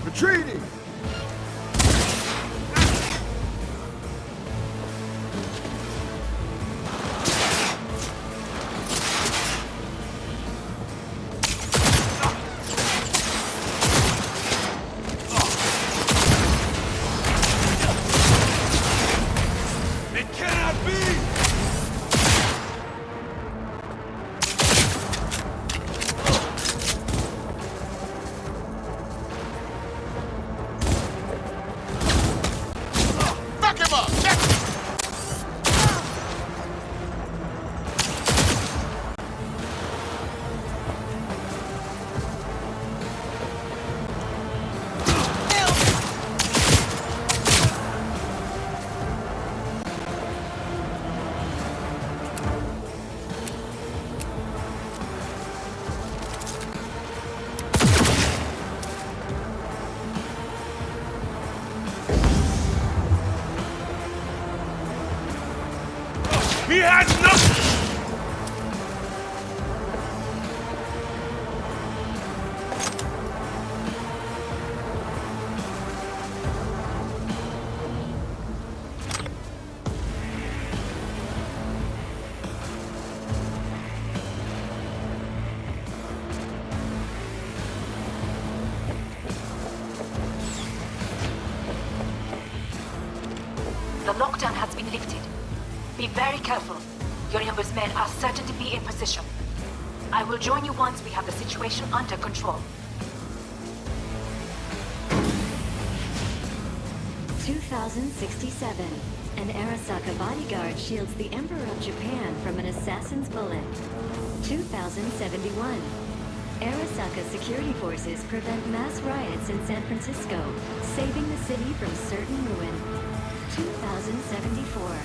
Retreating! It cannot be! Fuck him up! He has nothing! The lockdown has been lifted. Be very careful. Your numbers men are certain to be in position. I will join you once we have the situation under control. 2067. An Arasaka bodyguard shields the Emperor of Japan from an assassin's bullet. 2071. Arasaka security forces prevent mass riots in San Francisco, saving the city from certain ruin. 2074.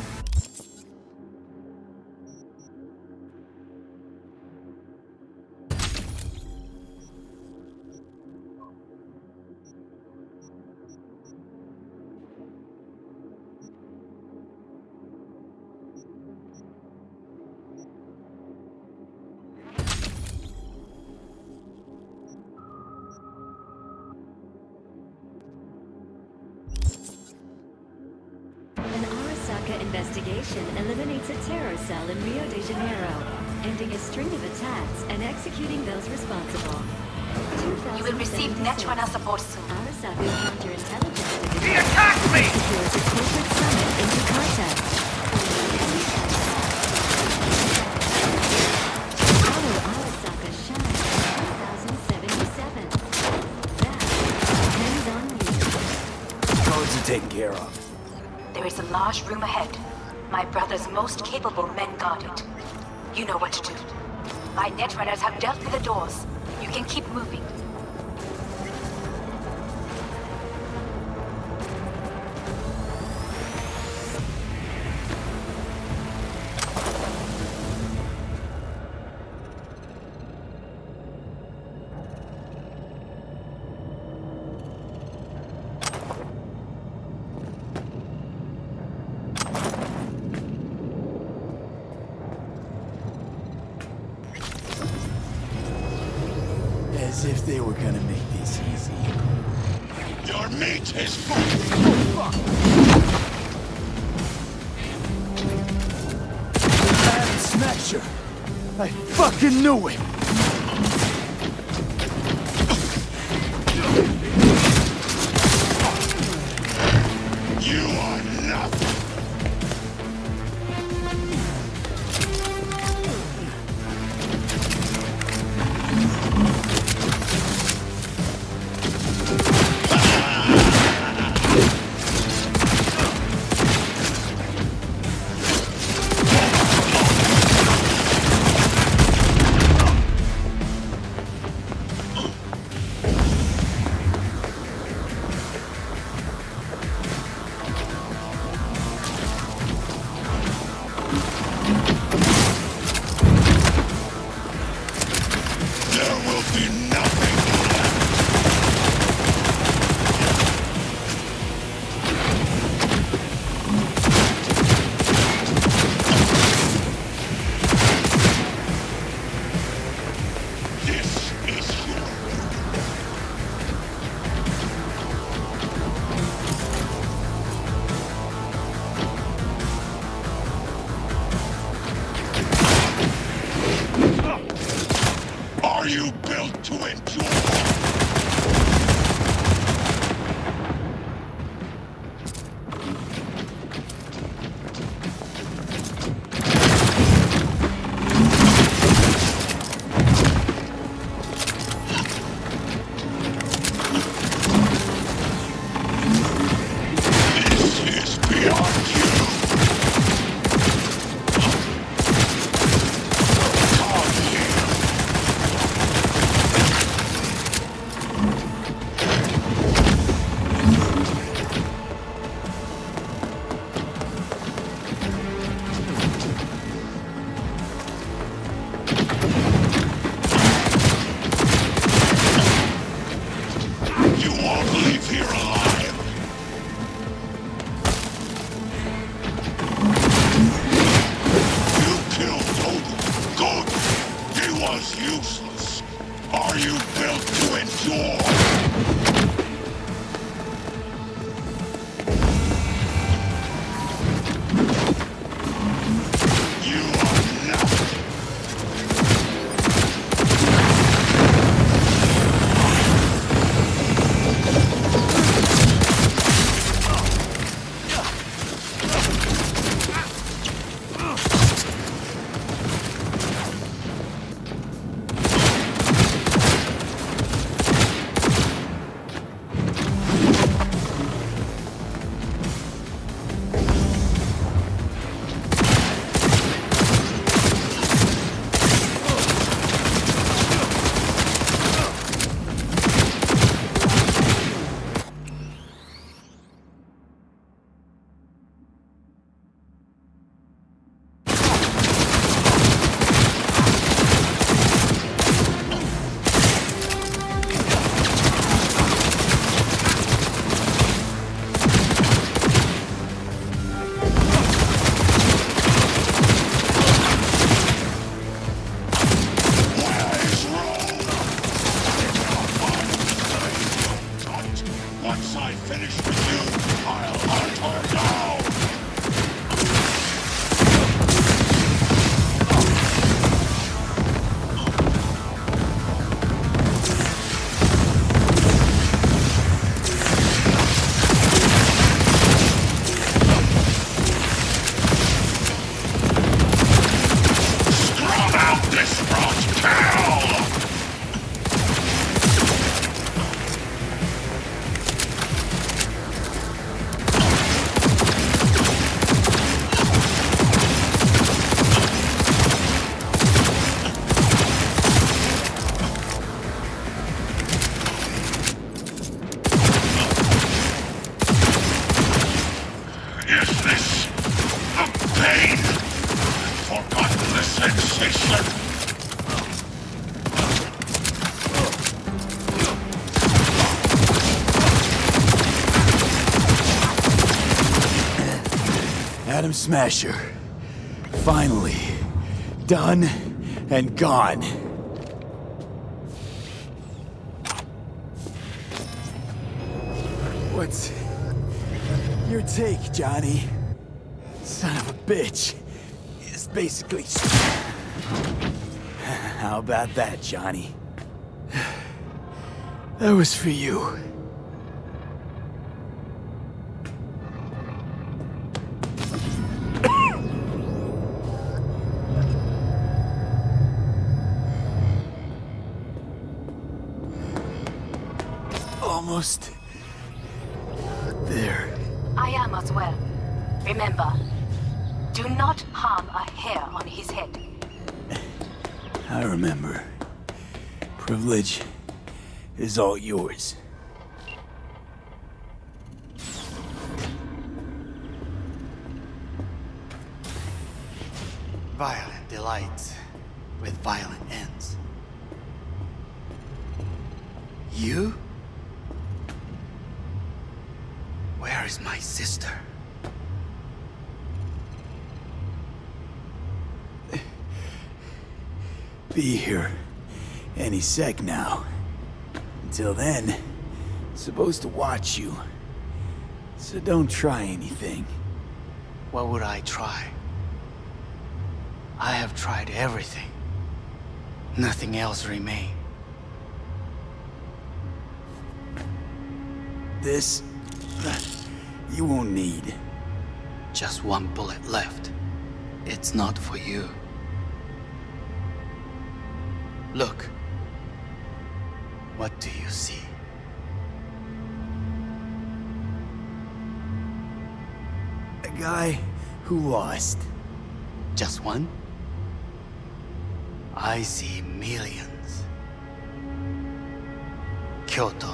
Investigation eliminates a terror cell in Rio de Janeiro, ending a string of attacks and executing those responsible. You will receive Netrunner support soon. Arasaka's counterintelligence division He attacked me! secures a corporate summit in Jakarta. Follow Arasaka Channel 2077. That depends on you. Codes are taken care of. There is a large room ahead. My brother's most capable men guard it. You know what to do. My Netrunners have dealt with the doors. You can keep moving. As if they were gonna make this easy. Your meat is full. Oh, fuck! Madam Snatcher! I fucking knew it! You are nothing. Are you built to endure? This is beyond you. You won't leave here alive. You killed Total. Good. He was useless. Are you built to endure? You are nothing. sensation. Atom Smasher. Finally. Done and gone. What's your take, Johnny? Son of a bitch. It's basically... How about that, Johnny? That was for you. Almost there. I am as well. Remember, do not harm a hair on his head. I remember. Privilege is all yours. Violent delights with violent ends. You? Where is my sister? Be here any sec now. Until then, supposed to watch you. So don't try anything. What would I try? I have tried everything. Nothing else remains. This... you won't need. Just one bullet left. It's not for you. Look. What do you see? A guy who lost. Just one? I see millions. Kyoto.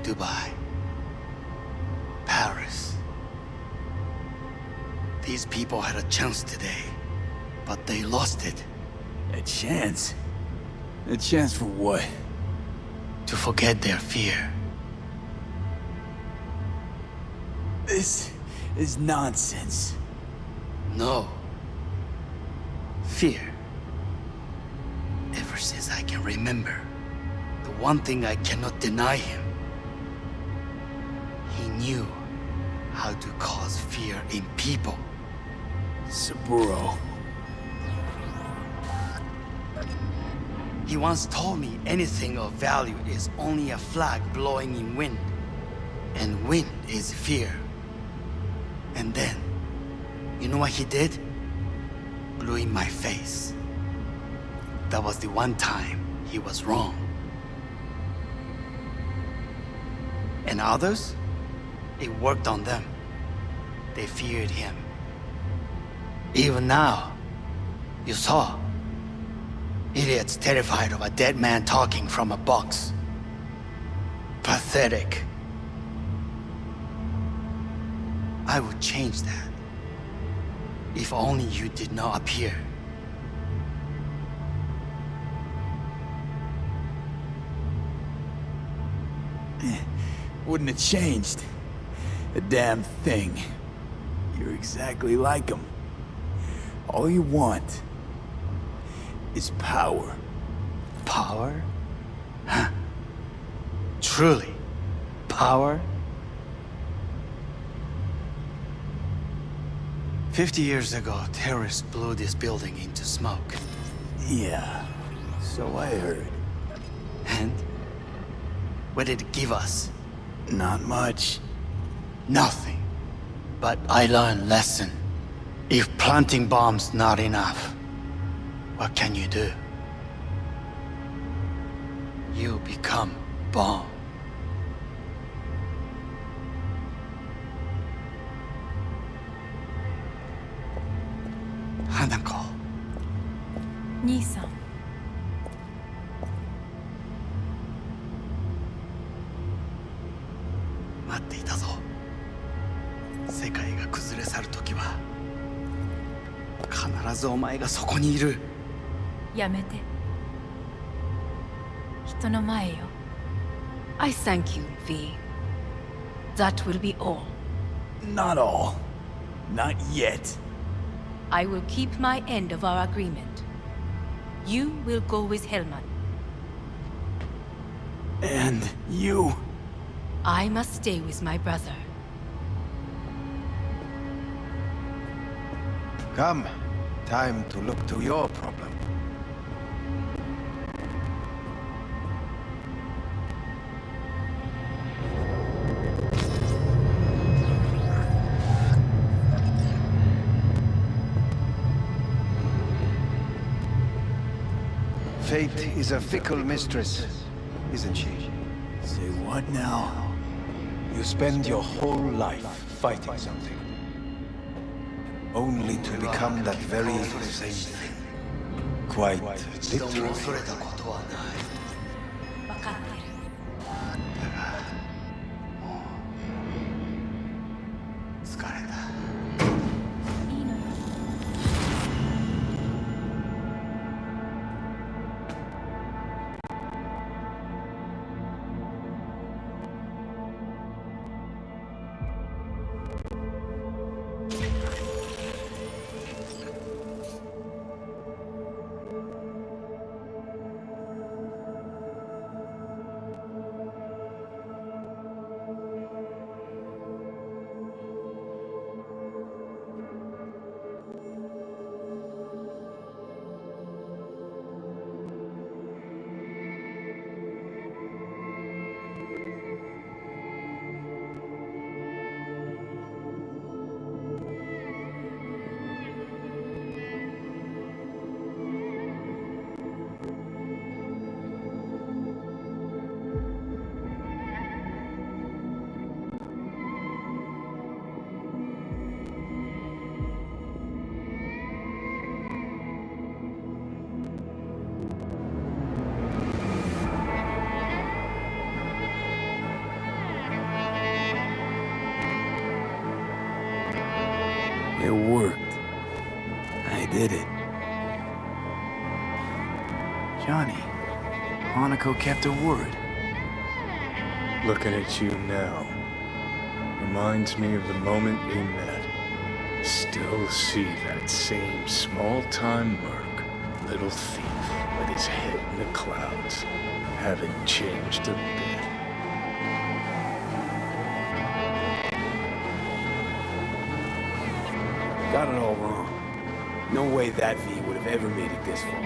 Dubai. Paris. These people had a chance today, but they lost it. A chance? A chance for what? To forget their fear. This is nonsense. No. Fear. Ever since I can remember, the one thing I cannot deny him. He knew how to cause fear in people. Saburo. He once told me anything of value is only a flag blowing in wind. And wind is fear. And then, you know what he did? Blew in my face. That was the one time he was wrong. And others? It worked on them. They feared him. Even now, you saw. Idiots terrified of a dead man talking from a box. Pathetic. I would change that. If only you did not appear. Wouldn't have changed a damn thing. You're exactly like him. All you want is power. Power? Huh. Truly, power? 50 years ago, terrorists blew this building into smoke. Yeah, so I heard. And? What did it give us? Not much. Nothing. But I learned lesson. If planting bombs not enough, what can you do? You become bomb. Hanako. 兄さん。待っていたぞ。世界が崩れ去る時は必ずお前がそこにいる。やめて。人の前よ。I thank you, V. That will be all. Not all. Not yet. I will keep my end of our agreement. You will go with Hellman. And you? I must stay with my brother. Come. Time to look to your problem. Fate is a fickle mistress, isn't she? Say what now? You spend your whole life fighting something, only to become that very same thing. Quite literally. 分かってる。疲れた。いいのよ。It worked. I did it. Johnny, Hanako kept her word. Looking at you now reminds me of the moment we met. Still see that same small-time merc, little thief with his head in the clouds. Haven't changed a bit. Got it all wrong. No way that V would have ever made it this far.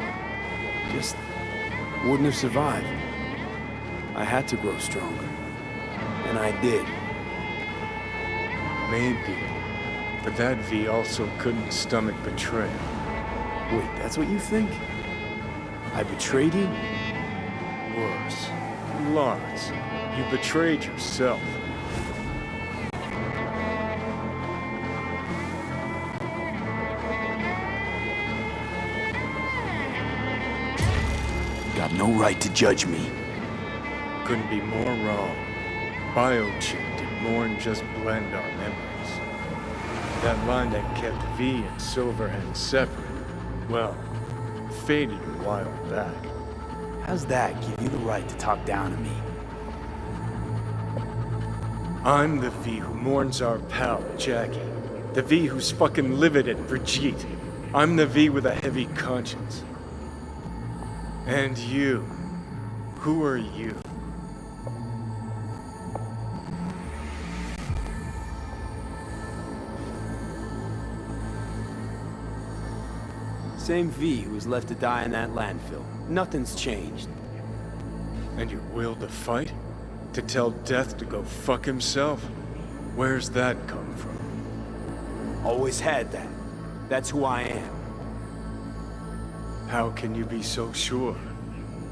Just wouldn't have survived. I had to grow stronger. And I did. Maybe. But that V also couldn't stomach betrayal. Wait, that's what you think? I betrayed you? Worse. Lots. You betrayed yourself. Got no right to judge me. Couldn't be more wrong. Biochip did more than just blend our memories. That line that kept V and Silverhand separate, well, faded a while back. How's that give you the right to talk down to me? I'm the V who mourns our pal, Jackie. The V who's fucking livid at Brigitte. I'm the V with a heavy conscience. And you. Who are you? Same V who was left to die in that landfill. Nothing's changed. And your will to fight? To tell Death to go fuck himself? Where's that come from? Always had that. That's who I am. How can you be so sure?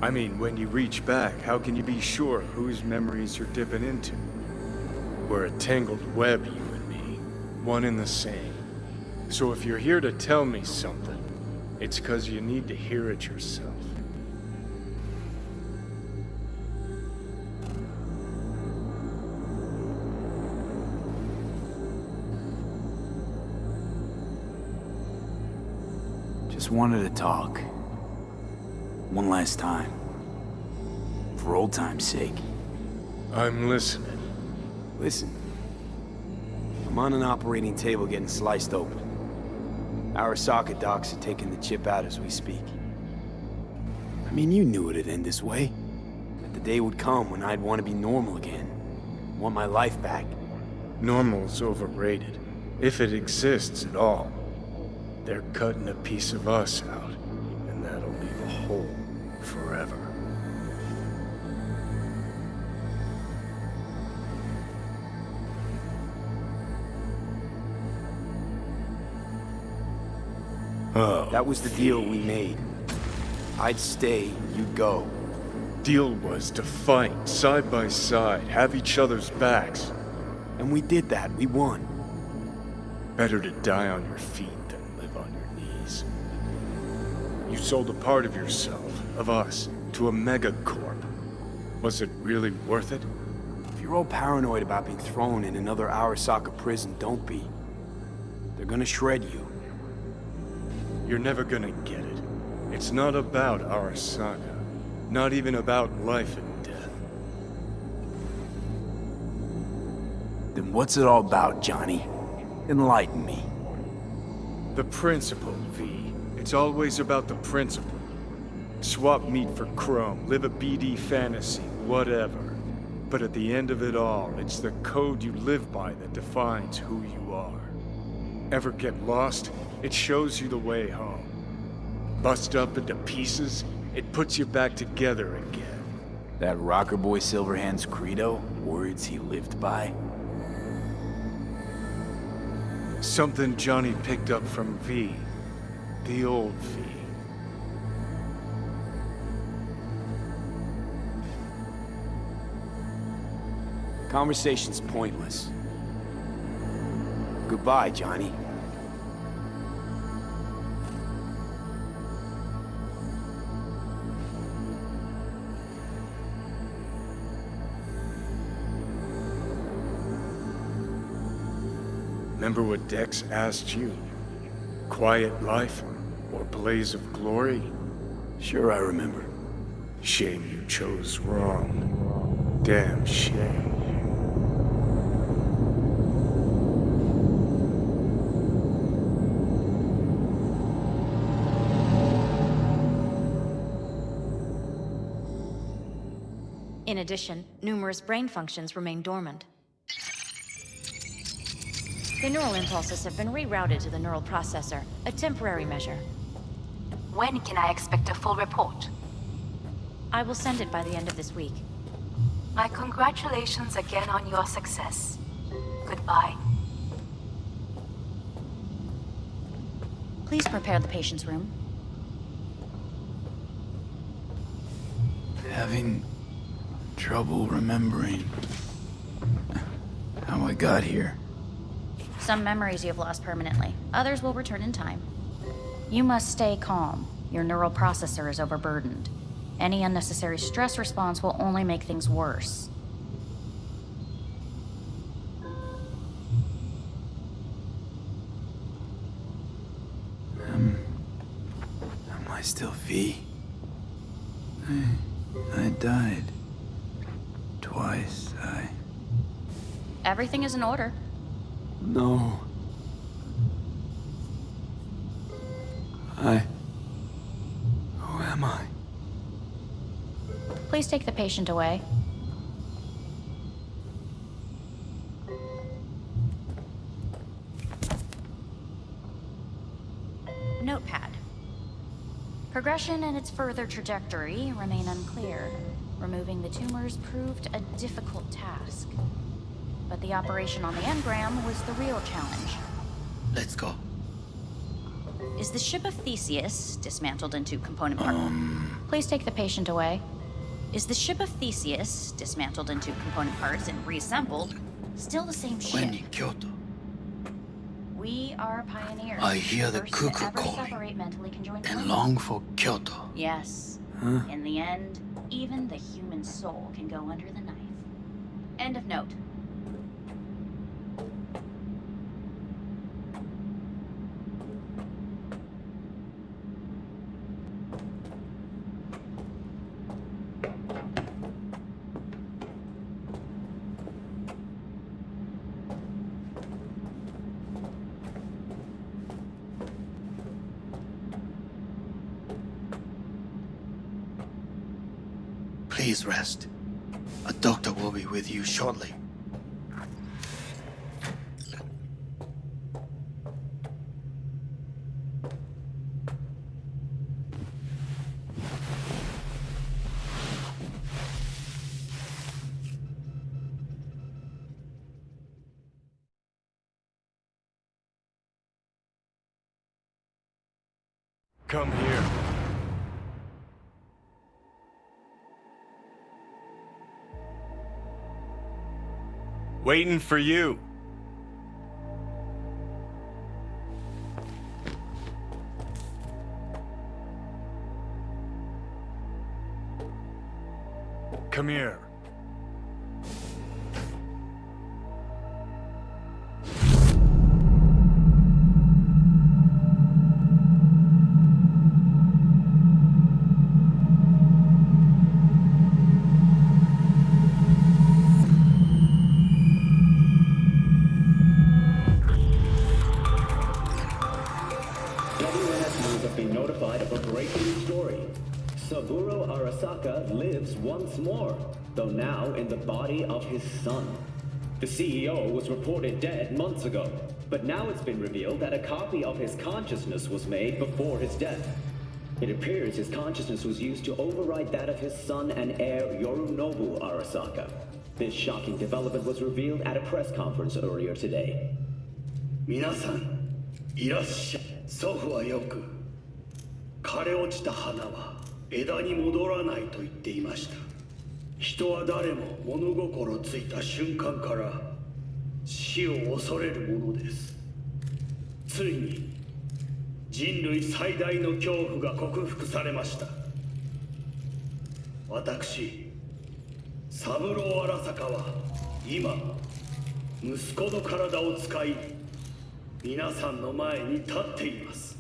I mean, when you reach back, how can you be sure whose memories you're dipping into? We're a tangled web, you and me. One and the same. So if you're here to tell me something, it's 'cause you need to hear it yourself. Just wanted to talk. One last time. For old time's sake. I'm listening. Listen. I'm on an operating table getting sliced open. Arasaka docs are taking the chip out as we speak. I mean, you knew it'd end this way. That the day would come when I'd want to be normal again. Want my life back. Normal's overrated. If it exists at all. They're cutting a piece of us out, and that'll leave a hole forever. Oh, that was the deal we made. I'd stay, you'd go. Deal was to fight, side by side, have each other's backs. And we did that, we won. Better to die on your feet than live on your knees. You sold a part of yourself, of us, to a megacorp. Was it really worth it? If you're all paranoid about being thrown in another Arasaka prison, don't be. They're gonna shred you. You're never gonna get it. It's not about Arasaka. Not even about life and death. Then what's it all about, Johnny? Enlighten me. The principle, V. It's always about the principle. Swap meat for chrome, live a BD fantasy, whatever. But at the end of it all, it's the code you live by that defines who you are. Ever get lost? It shows you the way home. Bust up into pieces, it puts you back together again. That rocker boy Silverhand's credo? Words he lived by? Something Johnny picked up from V. The old V. Conversation's pointless. Goodbye, Johnny. Remember what Dex asked you? Quiet life or blaze of glory? Sure I remember. Shame you chose wrong. Damn shame. In addition, numerous brain functions remain dormant. The neural impulses have been rerouted to the neural processor, a temporary measure. When can I expect a full report? I will send it by the end of this week. My congratulations again on your success. Goodbye. Please prepare the patient's room. Having trouble remembering how I got here. Some memories you have lost permanently. Others will return in time. You must stay calm. Your neural processor is overburdened. Any unnecessary stress response will only make things worse. Am I still V? I died. Twice, Everything is in order. No. Who am I? Please take the patient away. Notepad. Progression and its further trajectory remain unclear. Removing the tumors proved a difficult task. But the operation on the engram was the real challenge. Let's go. Is the ship of Theseus dismantled into component parts? Please take the patient away. Is the ship of Theseus dismantled into component parts and reassembled still the same ship? When in Kyoto, We are pioneers. I hear the First to cuckoo ever calling separate mentally conjoined and limbs. long for Kyoto. Yes. Huh? In the end, even the human soul can go under the knife. End of note. Please rest. A doctor will be with you shortly. Come here. Waiting for you. Come here. Saburo Arasaka lives once more, though now in the body of his son. The CEO was reported dead months ago, but now it's been revealed that a copy of his consciousness was made before his death. It appears his consciousness was used to override that of his son and heir Yorinobu Arasaka. This shocking development was revealed at a press conference earlier today. 皆さん、いらっしゃい。祖父はよく、枯れ落ちた花は枝に戻らないと言っていました。人は誰も物心ついた瞬間から死を恐れるものです。ついに人類最大の恐怖が克服されました。私、三郎荒坂は今、息子の体を使い、皆さんの前に立っています。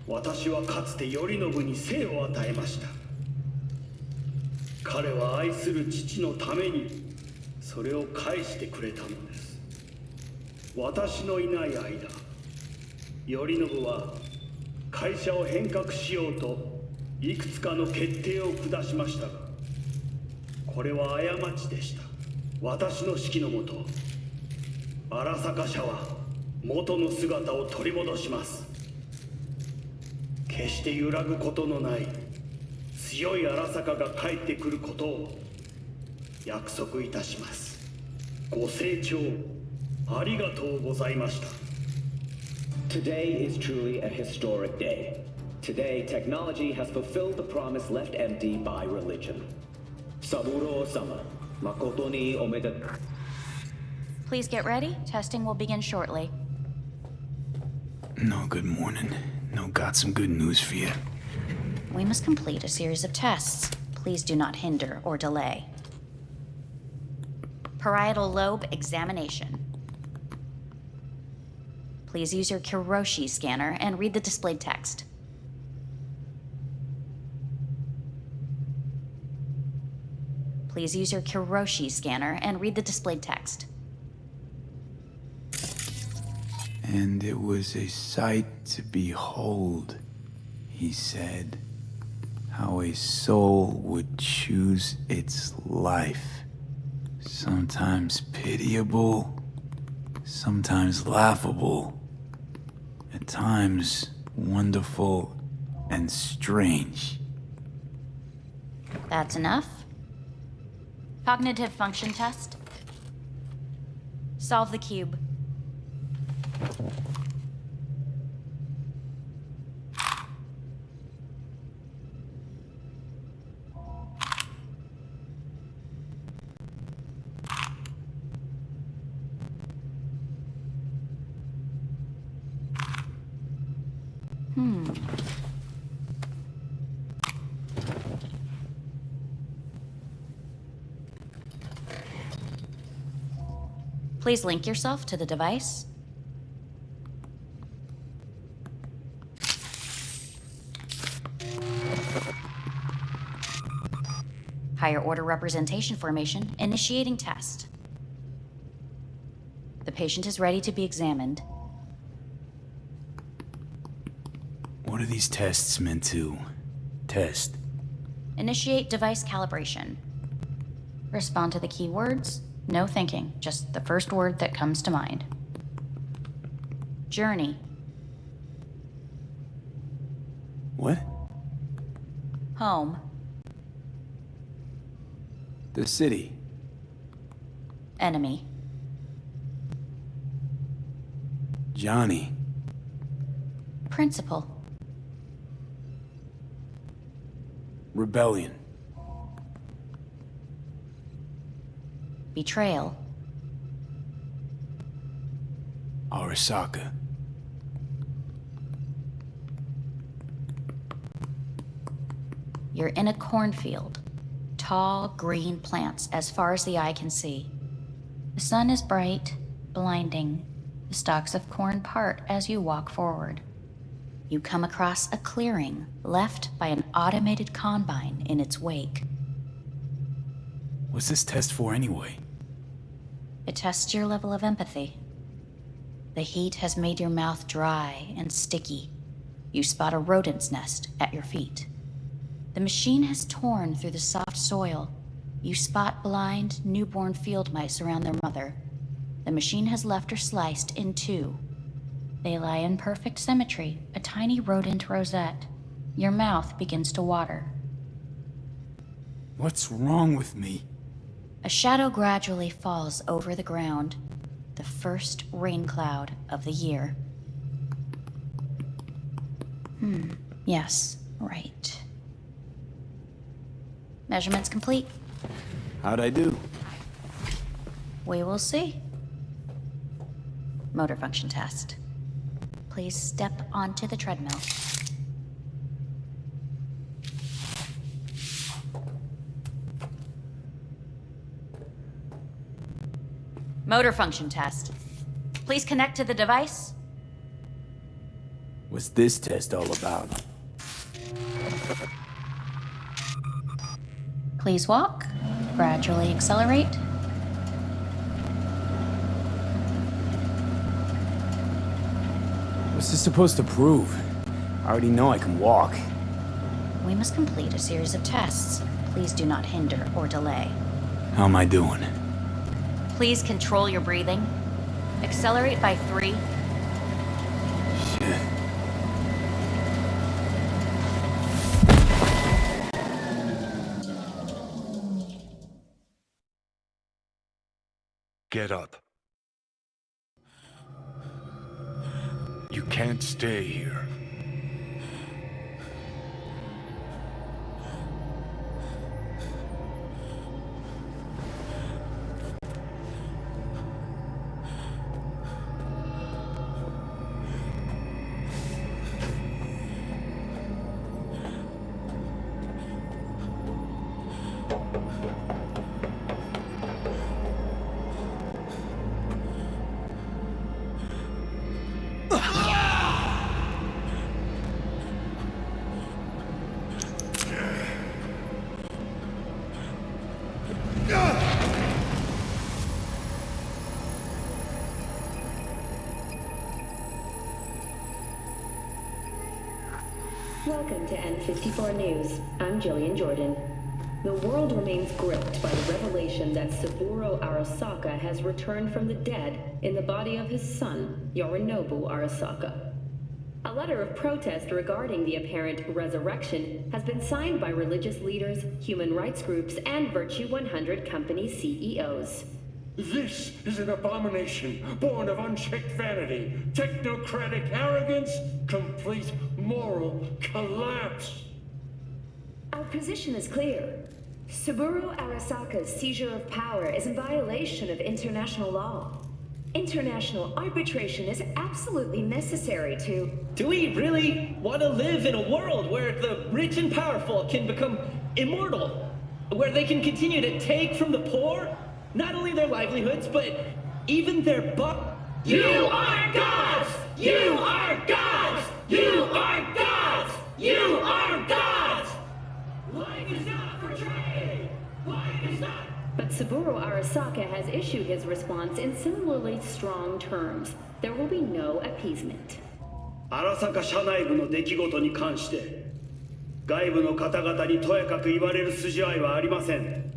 私はかつて頼信に生を与えました。彼は愛する父のためにそれを返してくれたのです。私のいない間、頼信は会社を変革しようといくつかの決定を下しましたが、これは過ちでした。私の指揮のもと、荒坂社は元の姿を取り戻します。決して揺らぐことのない強い荒坂が帰ってくることを約束いたします。ご清聴ありがとうございました。 Today is truly a historic day. Today, technology has fulfilled the promise left empty by religion. Saburo-sama, makoto ni omedetou. Please get ready. Testing will begin shortly. No, good morning. No, got some good news for you. We must complete a series of tests. Please do not hinder or delay. Parietal lobe examination. Please use your Kiroshi scanner and read the displayed text. Please use your Kiroshi scanner and read the displayed text. And it was a sight to behold, he said, how a soul would choose its life. Sometimes pitiable, sometimes laughable, at times wonderful and strange. That's enough. Cognitive function test. Solve the cube. Please link yourself to the device. Higher order representation formation, initiating test. The patient is ready to be examined. What are these tests meant to test? Initiate device calibration. Respond to the keywords. No thinking, just the first word that comes to mind. Journey. What? Home. The city. Enemy. Johnny. Principal. Rebellion. Betrayal. Arasaka. You're in a cornfield. Tall, green plants as far as the eye can see. The sun is bright, blinding. The stalks of corn part as you walk forward. You come across a clearing left by an automated combine in its wake. What's this test for anyway? It tests your level of empathy. The heat has made your mouth dry and sticky. You spot a rodent's nest at your feet. The machine has torn through the soft soil. You spot blind, newborn field mice around their mother. The machine has left her sliced in two. They lie in perfect symmetry, a tiny rodent rosette. Your mouth begins to water. What's wrong with me? A shadow gradually falls over the ground. The first rain cloud of the year. Yes, right. Measurements complete. How'd I do? We will see. Motor function test. Please step onto the treadmill. Motor function test. Please connect to the device. What's this test all about? Please walk. Gradually accelerate. What's this supposed to prove? I already know I can walk. We must complete a series of tests. Please do not hinder or delay. How am I doing? Please control your breathing. Accelerate by 3. Shit. Get up. You can't stay here. Welcome to N54 News. I'm Jillian Jordan. The world remains gripped by the revelation that Saburo Arasaka has returned from the dead in the body of his son, Yorinobu Arasaka. A letter of protest regarding the apparent resurrection has been signed by religious leaders, human rights groups, and Virtue 100 company CEOs. This is an abomination born of unchecked vanity, technocratic arrogance, complete moral collapse. Our position is clear. Saburo Arasaka's seizure of power is in violation of international law. International arbitration is absolutely necessary to... Do we really want to live in a world where the rich and powerful can become immortal? Where they can continue to take from the poor? Not only their livelihoods, but even their You are gods! You are gods! You are gods! You are gods! Life is not for trade! Life is not... But Saburo Arasaka has issued his response in similarly strong terms. There will be no appeasement. 荒坂社内部の出来事に関して外部の方々にとやかく言われる筋合いはありません。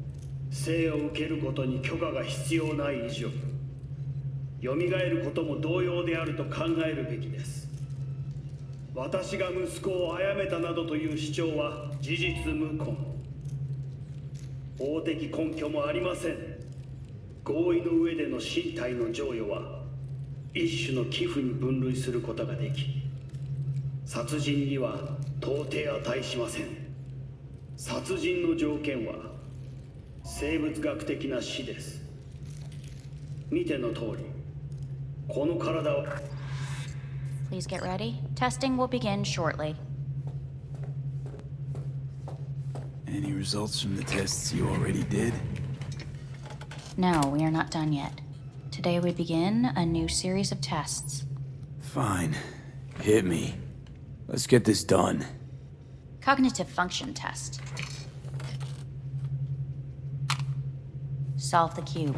生を受けることに許可が必要ない以上、蘇ることも同様であると考えるべきです。私が息子を殺めたなどという主張は事実無根。法的根拠もありません。合意の上での身体の贈与は一種の寄付に分類することができ、殺人には到底値しません。殺人の条件は生物学的な死です。見ての通り、この体を。 Please get ready. Testing will begin shortly. Any results from the tests you already did? No, we are not done yet. Today we begin a new series of tests. Fine. Hit me. Let's get this done. Cognitive function test. Solve the cube.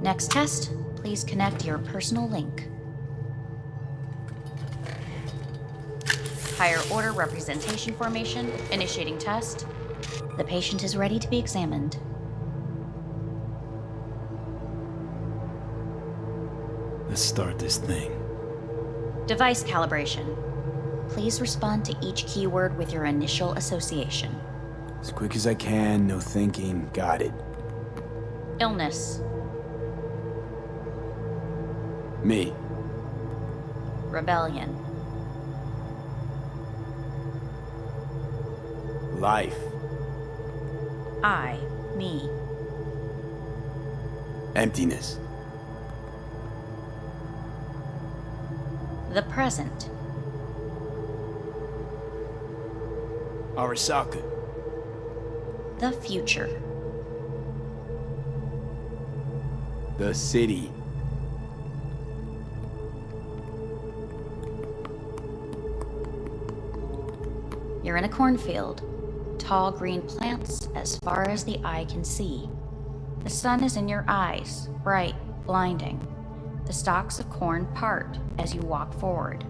Next test, please connect your personal link. Higher order representation formation, initiating test. The patient is ready to be examined. Let's start this thing. Device calibration. Please respond to each keyword with your initial association. As quick as I can, no thinking. Got it. Illness. Me. Rebellion. Life. I. Me. Emptiness. The present. Arasaka. The future. The city. You're in a cornfield. Tall green plants as far as the eye can see. The sun is in your eyes, bright, blinding. The stalks of corn part as you walk forward.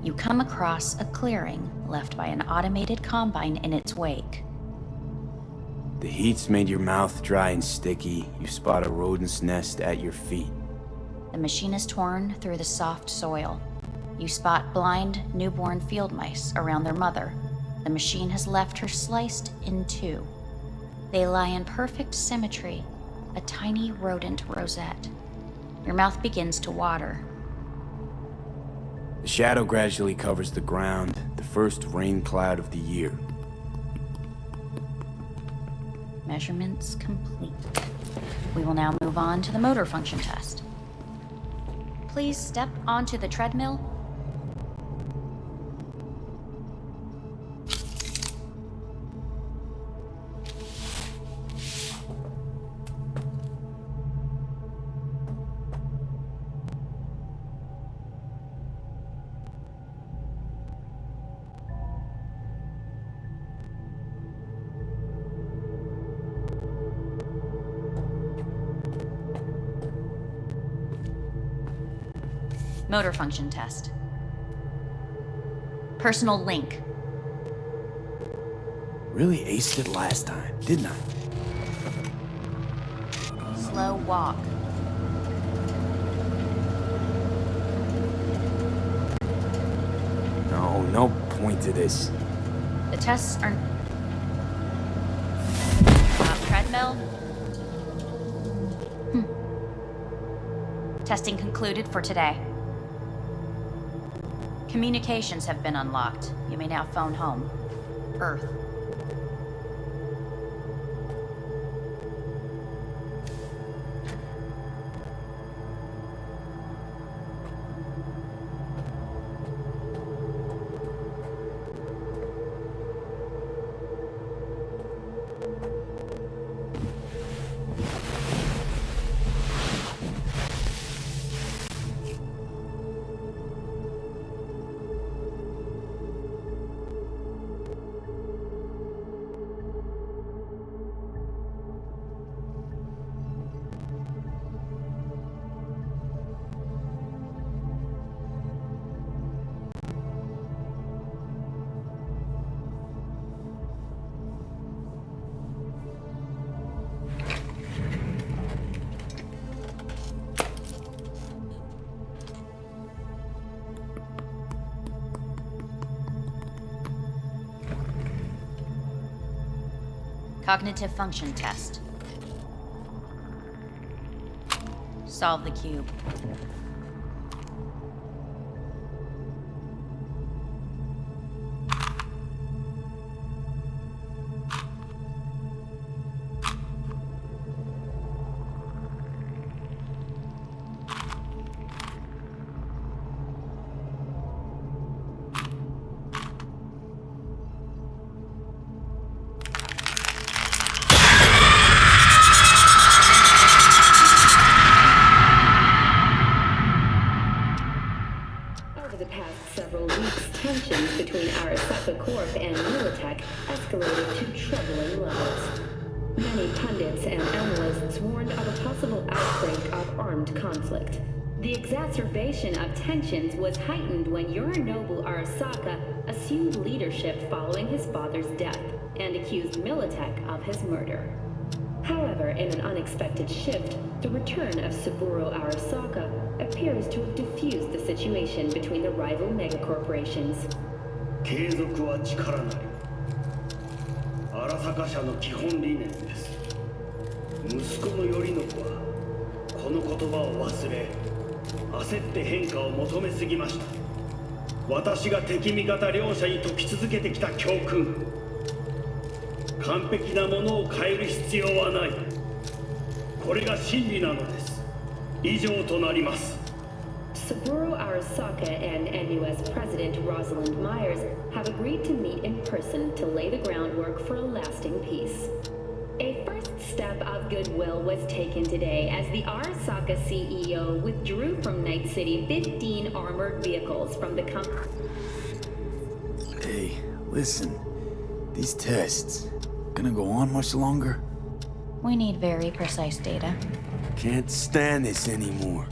You come across a clearing left by an automated combine in its wake. The heat's made your mouth dry and sticky. You spot a rodent's nest at your feet. The machine is torn through the soft soil. You spot blind, newborn field mice around their mother. The machine has left her sliced in two. They lie in perfect symmetry, a tiny rodent rosette. Your mouth begins to water. The shadow gradually covers the ground, the first rain cloud of the year. Measurements complete. We will now move on to the motor function test. Please step onto the treadmill. Motor function test. Personal link. Really aced it last time, didn't I? Slow walk. No point to this. The tests are... treadmill. Testing concluded for today. Communications have been unlocked. You may now phone home. Earth. Cognitive function test. Solve the cube. Over the past several weeks, tensions between Arasaka Corp and Militech escalated to troubling levels. Many pundits and analysts warned of a possible outbreak of armed conflict. The exacerbation of tensions was heightened when Yorinobu Arasaka assumed leadership following his father's death and accused Militech of his murder. However, in an unexpected shift, the return of Saburo Arasaka appears to have diffused the situation between the rival megacorporations. 継続は力なり。荒坂社の基本理念です。息子の頼信はこの言葉を忘れ、焦って変化を求めすぎました。私が敵味方両者に説き続けてきた教訓。完璧なものを変える必要はない。これが真理なのです。以上となります。 Saburo Arasaka and NUS President Rosalind Myers have agreed to meet in person to lay the groundwork for a lasting peace. A first step of goodwill was taken today as the Arasaka CEO withdrew from Night City 15 armored vehicles from the company. Hey, listen. These tests, gonna go on much longer? We need very precise data. Can't stand this anymore.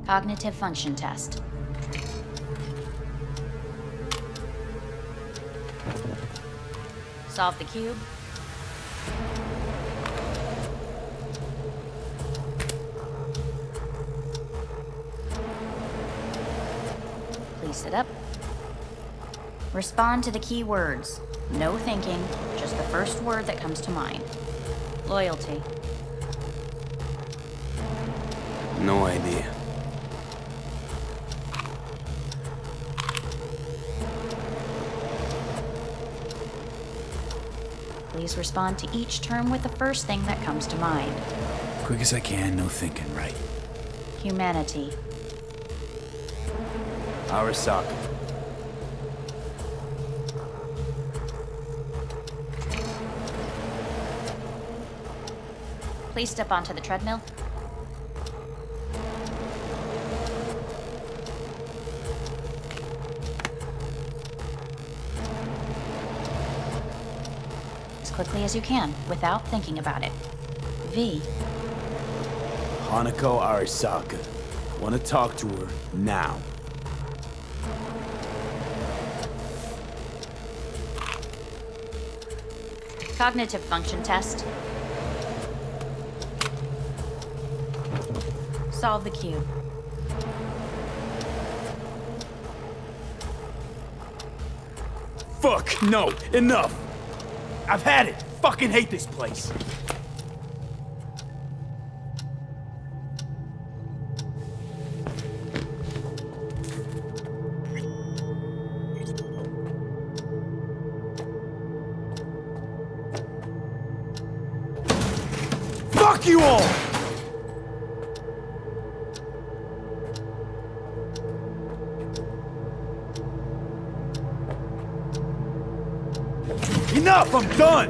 Cognitive function test. Solve the cube. Please sit up. Respond to the key words. No thinking, just the first word that comes to mind. Loyalty. No idea. Please respond to each term with the first thing that comes to mind. Quick as I can, no thinking, right? Humanity. Arasaka. Please step onto the treadmill. As quickly as you can, without thinking about it. V. Hanako Arasaka. Want to talk to her now. Cognitive function test. Solve the cube. Fuck, no, enough. I've had it. Fucking hate this place. Fuck you all! Enough! I'm done!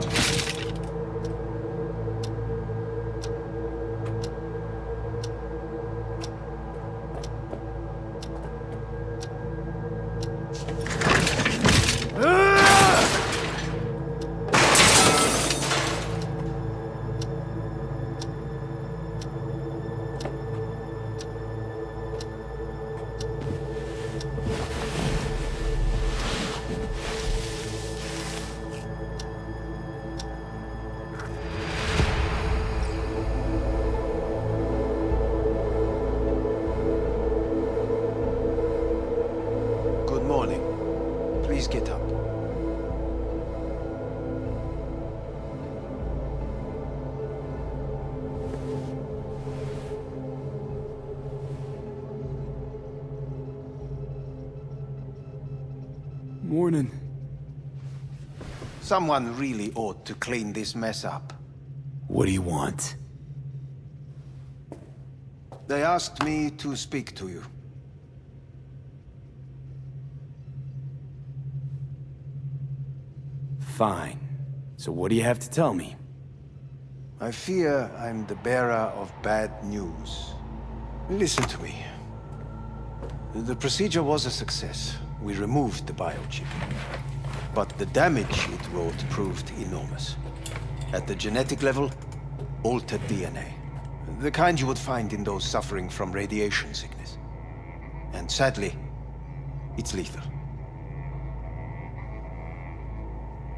get up. Morning. Someone really ought to clean this mess up. What do you want? They asked me to speak to you. Fine. So what do you have to tell me? I fear I'm the bearer of bad news. Listen to me. The procedure was a success. We removed the biochip. But the damage it wrought proved enormous. At the genetic level, altered DNA. The kind you would find in those suffering from radiation sickness. And sadly, it's lethal.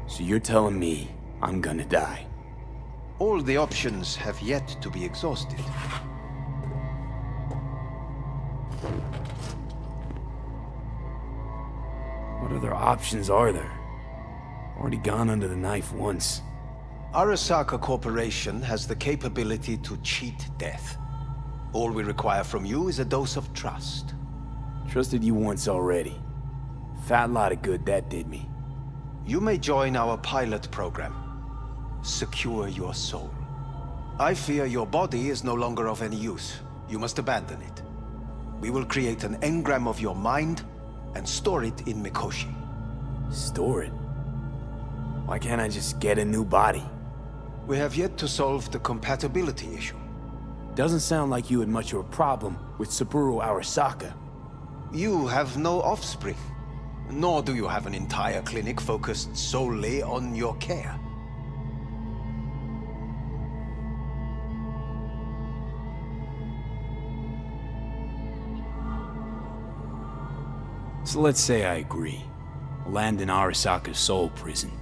So you're telling me I'm gonna die? All the options have yet to be exhausted. What other options are there? Already gone under the knife once. Arasaka Corporation has the capability to cheat death. All we require from you is a dose of trust. Trusted you once already. Fat lot of good that did me. You may join our pilot program. Secure your soul. I fear your body is no longer of any use. You must abandon it. We will create an engram of your mind and store it in Mikoshi. Store it? Why can't I just get a new body? We have yet to solve the compatibility issue. Doesn't sound like you had much of a problem with Saburo Arasaka. You have no offspring. Nor do you have an entire clinic focused solely on your care. So let's say I agree. Land in Arasaka's soul prison.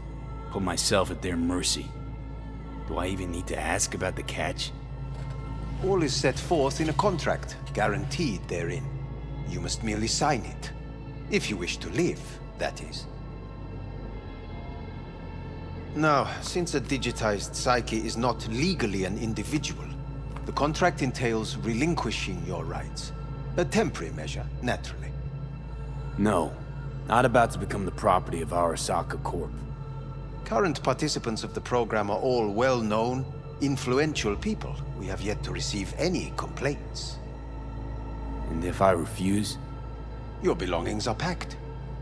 Put myself at their mercy. Do I even need to ask about the catch? All is set forth in a contract, guaranteed therein. You must merely sign it. If you wish to live, that is. Now, since a digitized psyche is not legally an individual, the contract entails relinquishing your rights. A temporary measure, naturally. No. Not about to become the property of Arasaka Corp. Current participants of the program are all well-known, influential people. We have yet to receive any complaints. And if I refuse? Your belongings are packed.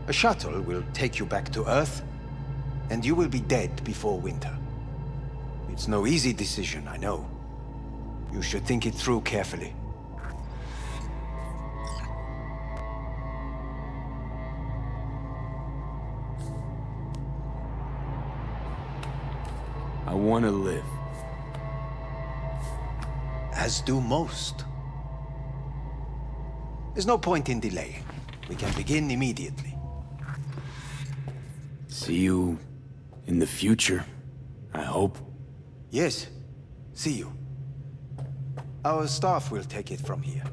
A shuttle will take you back to Earth, and you will be dead before winter. It's no easy decision, I know. You should think it through carefully. I want to live. As do most. There's no point in delaying. We can begin immediately. See you in the future, I hope. Yes. See you. Our staff will take it from here.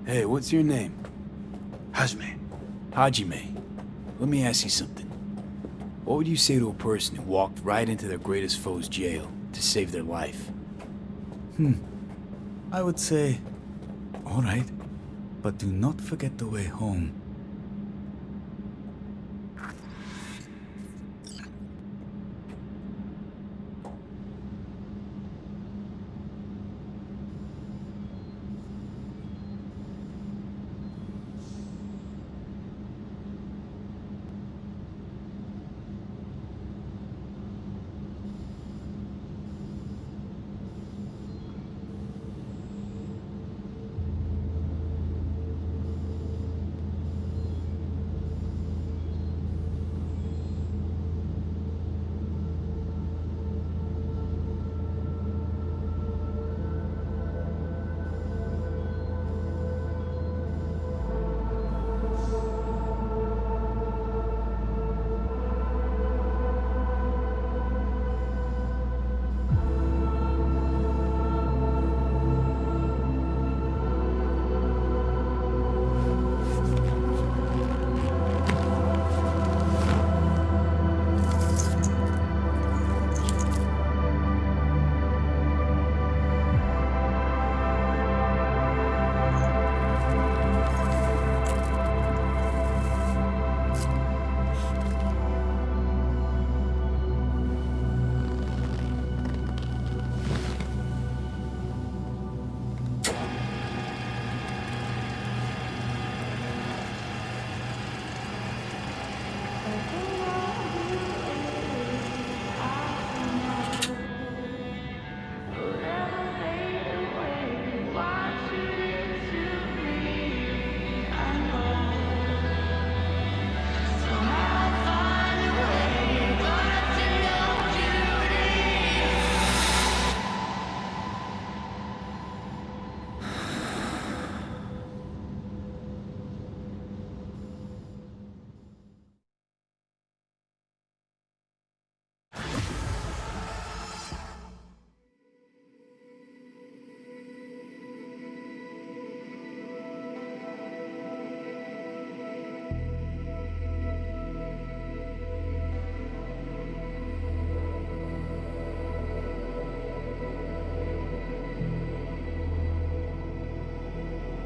Hey, what's your name? Hajime. Hajime. Let me ask you something. What would you say to a person who walked right into their greatest foe's jail to save their life? I would say, all right, but do not forget the way home.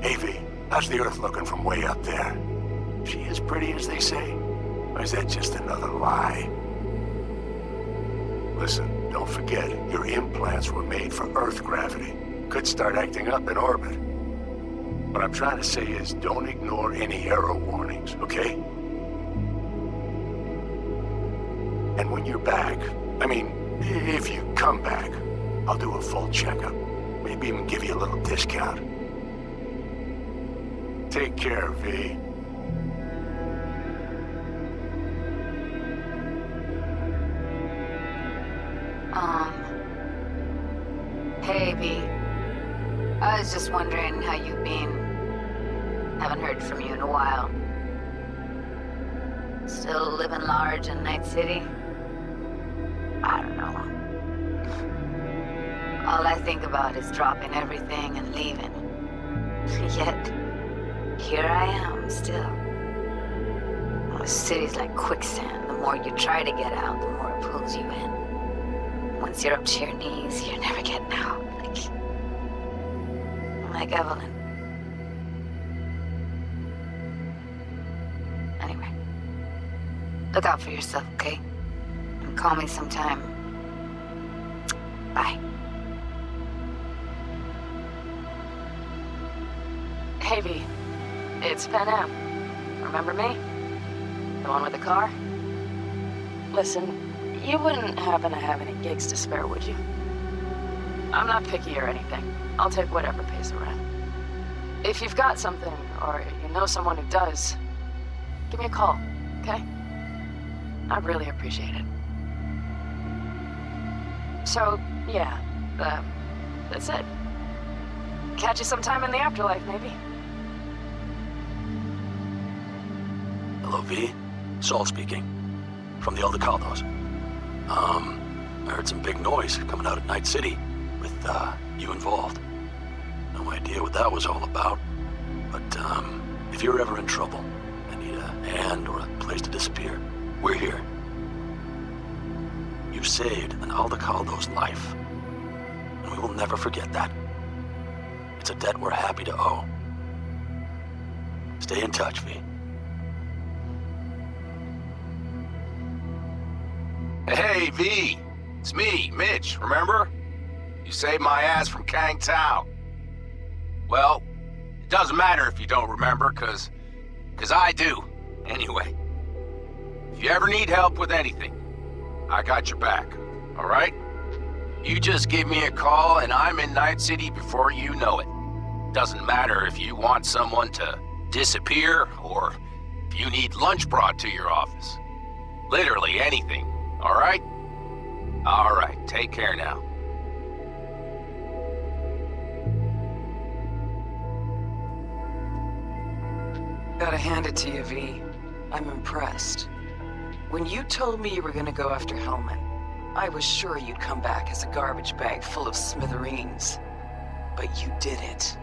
Hey, V, how's the Earth looking from way up there? She as pretty as they say? Or is that just another lie? Listen, don't forget, your implants were made for Earth gravity. Could start acting up in orbit. What I'm trying to say is, don't ignore any error warnings, okay? And when you're back, I mean, if you come back, I'll do a full checkup. Maybe even give you a little discount. Take care, V. Hey, V. I was just wondering how you've been. Haven't heard from you in a while. Still living large in Night City? I don't know. All I think about is dropping everything and leaving. Yet, here I am, still. Oh, the city's like quicksand. The more you try to get out, the more it pulls you in. Once you're up to your knees, you're never getting out. Like Evelyn. Anyway. Look out for yourself, okay? And call me sometime. Bye. Hey, V. It's Pan Am. Remember me? The one with the car? Listen, you wouldn't happen to have any gigs to spare, would you? I'm not picky or anything. I'll take whatever pays the rent. If you've got something, or you know someone who does, give me a call, okay? I'd really appreciate it. So, yeah, that's it. Catch you sometime in the afterlife, maybe. Hello, V. Saul speaking. From the Aldecaldos. I heard some big noise coming out of Night City with, you involved. No idea what that was all about. But, if you're ever in trouble and need a hand or a place to disappear, we're here. You saved an Aldecaldo's life. And we will never forget that. It's a debt we're happy to owe. Stay in touch, V. Hey, V. It's me, Mitch, remember? You saved my ass from Kang Tao. Well, it doesn't matter if you don't remember, cause I do. Anyway, if you ever need help with anything, I got your back, all right? You just give me a call and I'm in Night City before you know it. Doesn't matter if you want someone to disappear or if you need lunch brought to your office. Literally anything, all right? All right, take care now. Gotta hand it to you, V. I'm impressed. When you told me you were gonna go after Hellman, I was sure you'd come back as a garbage bag full of smithereens. But you did it.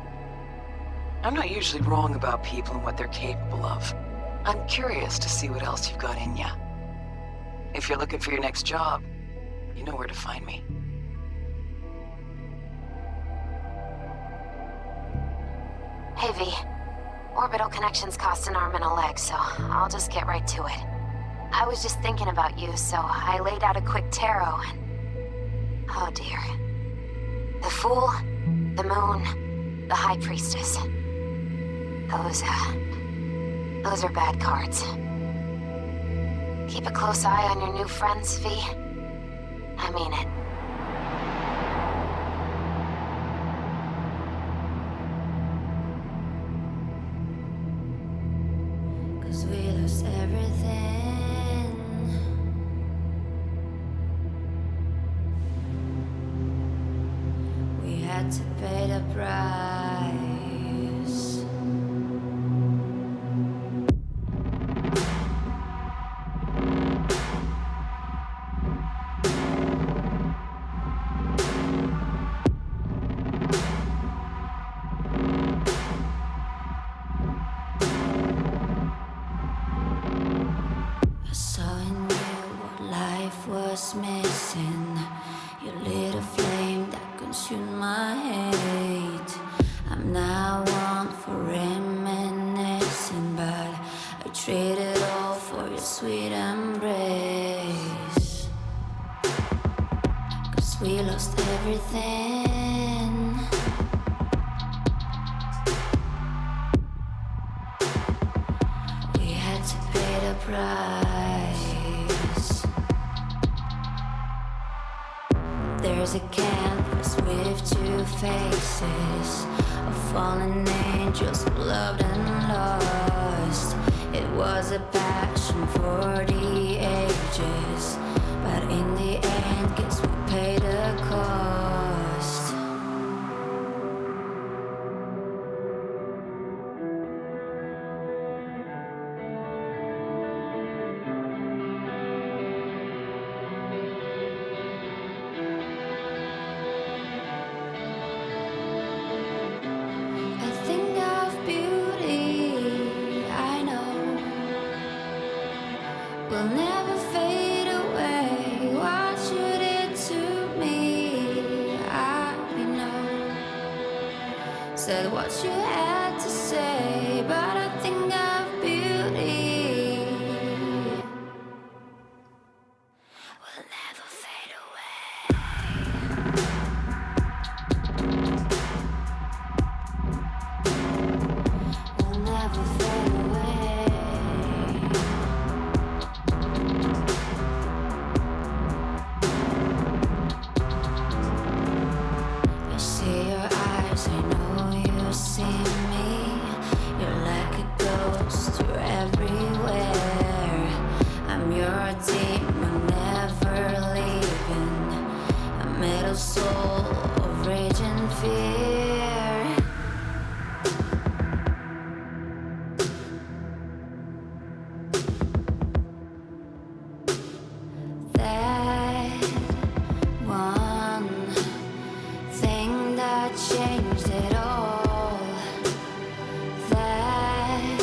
I'm not usually wrong about people and what they're capable of. I'm curious to see what else you've got in ya. If you're looking for your next job, you know where to find me. Hey, V. Orbital connections cost an arm and a leg, so I'll just get right to it. I was just thinking about you, so I laid out a quick tarot and... Oh dear. The Fool, the Moon, the High Priestess. Those are bad cards. Keep a close eye on your new friends, V. I mean it. Cause we lost everything. We had to pay the price. I saw in you what life was missing. You lit a flame that consumed my hate. I'm now one for reminiscing, but I traded all for your sweet embrace. Cause we lost everything. We had to pay the price. There's a canvas with two faces of fallen angels who loved and lost. It was a passion for the ages, but in the end, guess we paid the cost. A thing of beauty, I know, will never fade away. What you did to me, I know. Said what you had to say, but a thing of beauty will never fade away. Will never fade away. I see your eyes, I know you see me. You're like a ghost, you're everywhere. I'm your demon, never leaving. A metal soul of rage and fear. That one thing that changed it all. That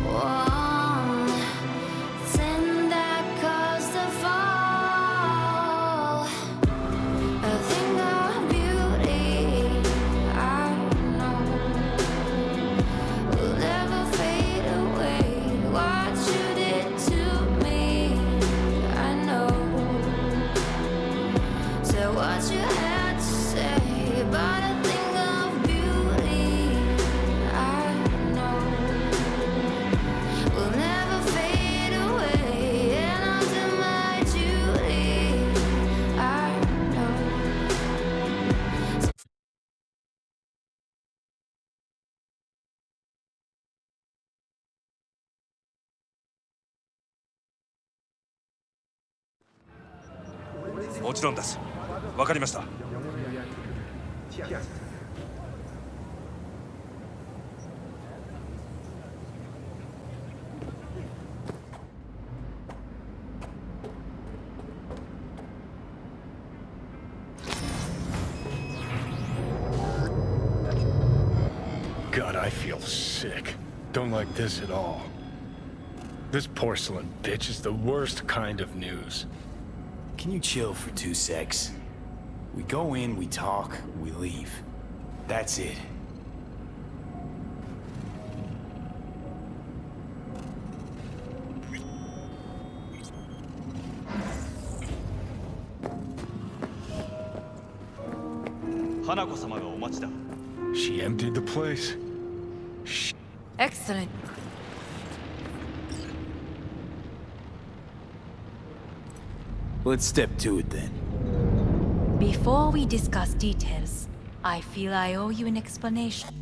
one thing that caused the fall. A thing of beauty, I know, will never fade away. What you did to me, I know. So what you had to say, but a thing of beauty, I know, will never fade away. And I'll do my duty, I know. God, I feel sick. Don't like this at all. This porcelain bitch is the worst kind of news. Can you chill for 2 secs? We go in, we talk, we leave. That's it. She emptied the place. Excellent. Let's step to it then. Before we discuss details, I feel I owe you an explanation.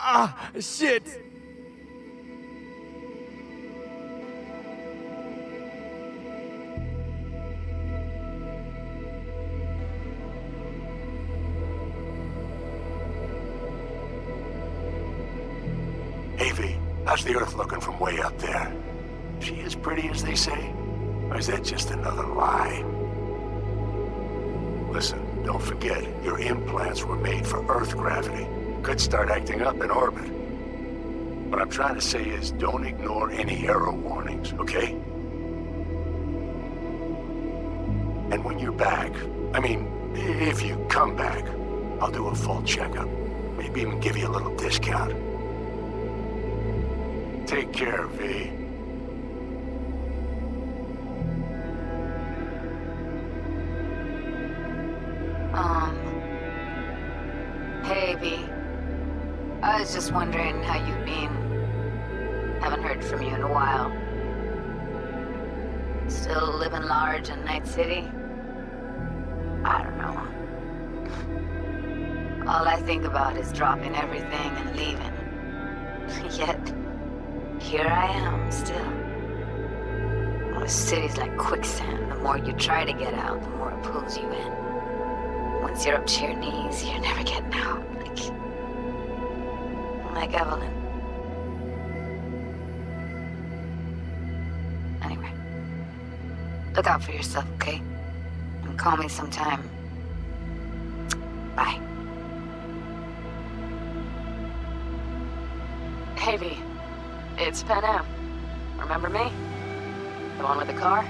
Ah, shit! Hey, V, how's the Earth looking from way up there? She as pretty as they say? Or is that just another lie? Listen, don't forget, your implants were made for Earth gravity. Could start acting up in orbit. What I'm trying to say is don't ignore any error warnings, okay? And when you're back, I mean, if you come back, I'll do a full checkup. Maybe even give you a little discount. Take care, V. Hey, V. I was just wondering how you've been. Haven't heard from you in a while. Still living large in Night City? I don't know. All I think about is dropping everything and leaving. Yet, here I am, still. The city's like quicksand. The more you try to get out, the more it pulls you in. Once you're up to your knees, you're never getting out. Like Evelyn. Anyway, look out for yourself, okay? And call me sometime. Bye. Hey, V. It's Pan Am. Remember me? The one with the car?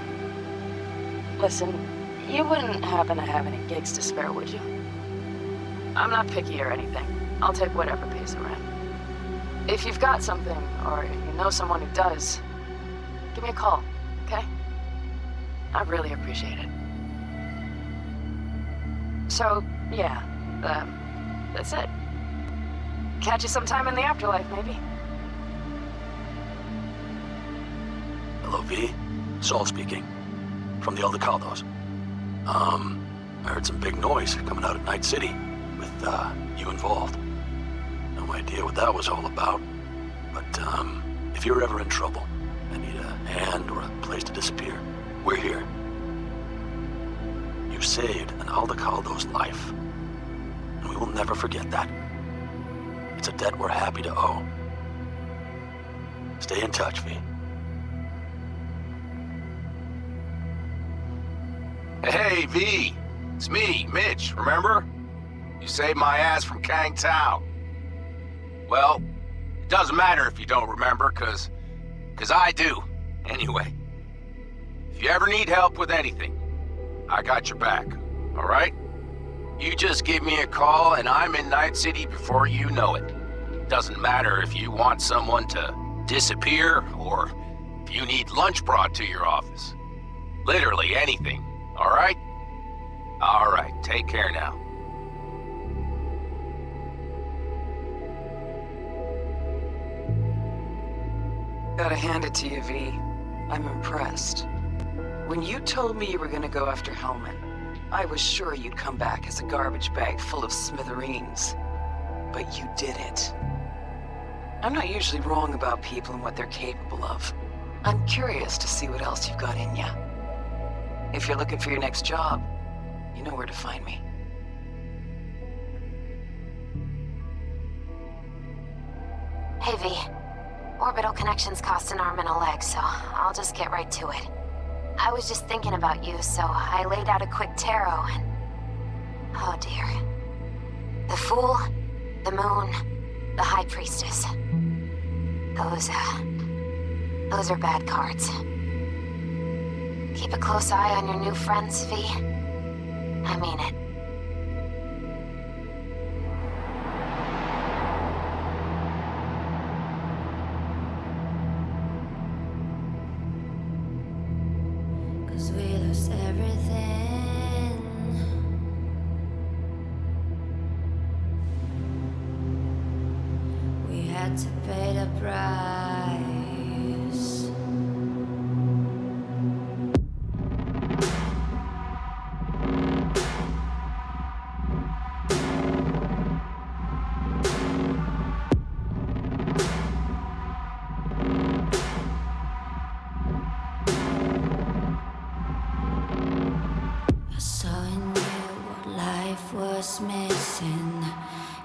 Listen, you wouldn't happen to have any gigs to spare, would you? I'm not picky or anything. I'll take whatever pays the rent. If you've got something, or you know someone who does, give me a call, okay? I'd really appreciate it. So, yeah, That's it. Catch you sometime in the afterlife, maybe. Hello, V. Saul speaking. From the Elder Caldos. I heard some big noise coming out of Night City with, you involved. No idea what that was all about. But, if you're ever in trouble and need a hand or a place to disappear, we're here. You saved an Aldecaldo's life. And we will never forget that. It's a debt we're happy to owe. Stay in touch, V. Hey, V. It's me, Mitch, remember? You saved my ass from Kang Tao. Well, it doesn't matter if you don't remember, cause I do. Anyway, if you ever need help with anything, I got your back, all right? You just give me a call and I'm in Night City before you know it. Doesn't matter if you want someone to disappear or if you need lunch brought to your office. Literally anything, all right? All right, take care now. Gotta hand it to you, V. I'm impressed. When you told me you were gonna go after Hellman, I was sure you'd come back as a garbage bag full of smithereens. But you didn't. I'm not usually wrong about people and what they're capable of. I'm curious to see what else you've got in ya. If you're looking for your next job, you know where to find me. Hey, V. Orbital connections cost an arm and a leg, so I'll just get right to it. I was just thinking about you, so I laid out a quick tarot and... oh dear. The Fool, the Moon, the High Priestess. Those are bad cards. Keep a close eye on your new friends, V. I mean it. Cause we lost everything. We had to pay the price. I saw in you what life was missing.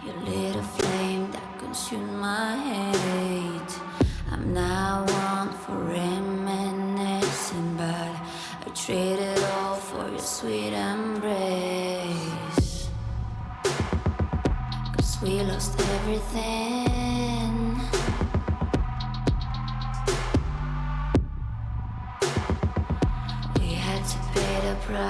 You lit a flame that consumed my hate. I'm now one for reminiscing, but I traded all for your sweet embrace. Cause we lost everything. We had to pay the price.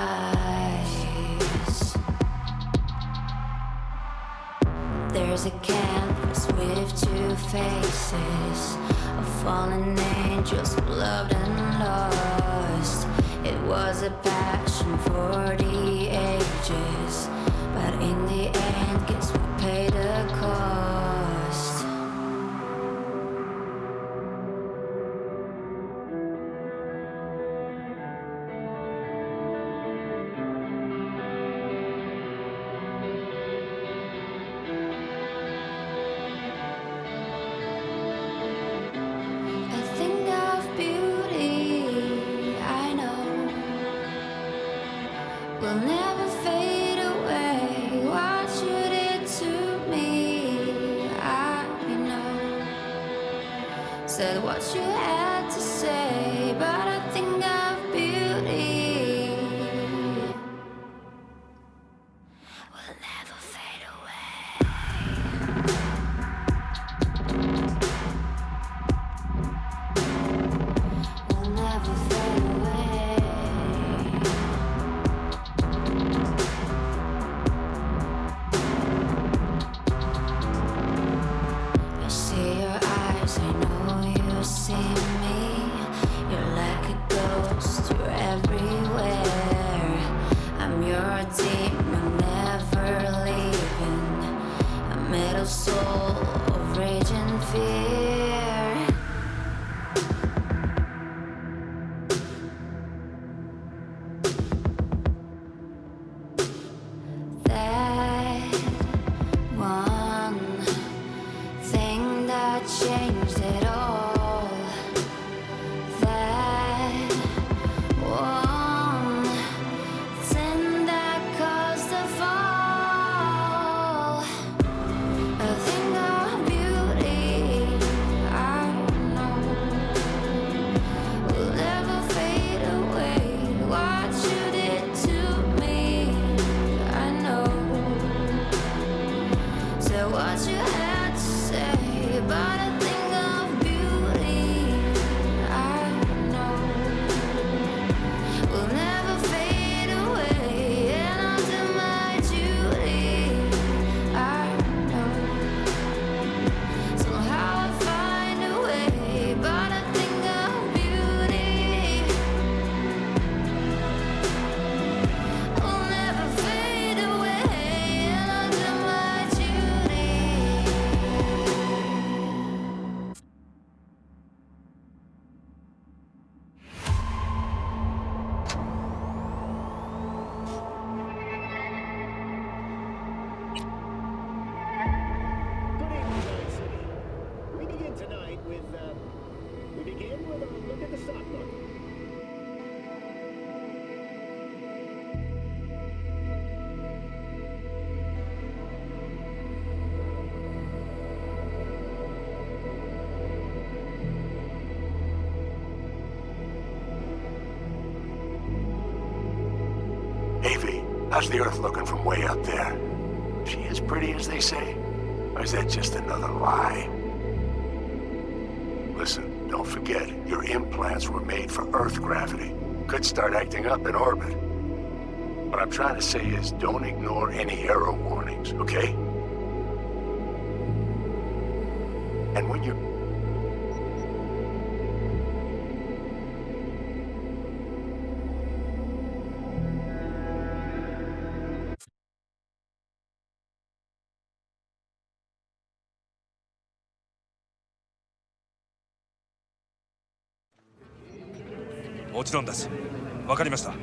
There's a canvas with two faces of fallen angels who loved and lost. It was a passion for the ages, but in the end, guess we paid the cost. A thing of beauty, I know, will never fade away. What you did to me, I know. Said what you had to say, but a thing of beauty will never fade away. Will never fade away. I see your eyes, I know you see me. Your soul of rage and fear. That one thing that changed it all. That one sin that caused the fall. A thing of beauty, I know, will never fade away. What you did to me, I know. So what you had to say about a thing of beauty, I know, will never fade away. And I'll do my duty, I know. Somehow I find a way, but a thing of beauty will never fade away. And I'll do my duty. Good evening, Night City. We begin tonight with, a look at the stock market. Hey, V, how's the Earth looking from way up there? She as pretty as they say? Or is that just another lie? Listen, don't forget, your implants were made for Earth gravity. Could start acting up in orbit. What I'm trying to say is don't ignore any error warnings, okay? And when you... Yes. もちろんです。わかりました。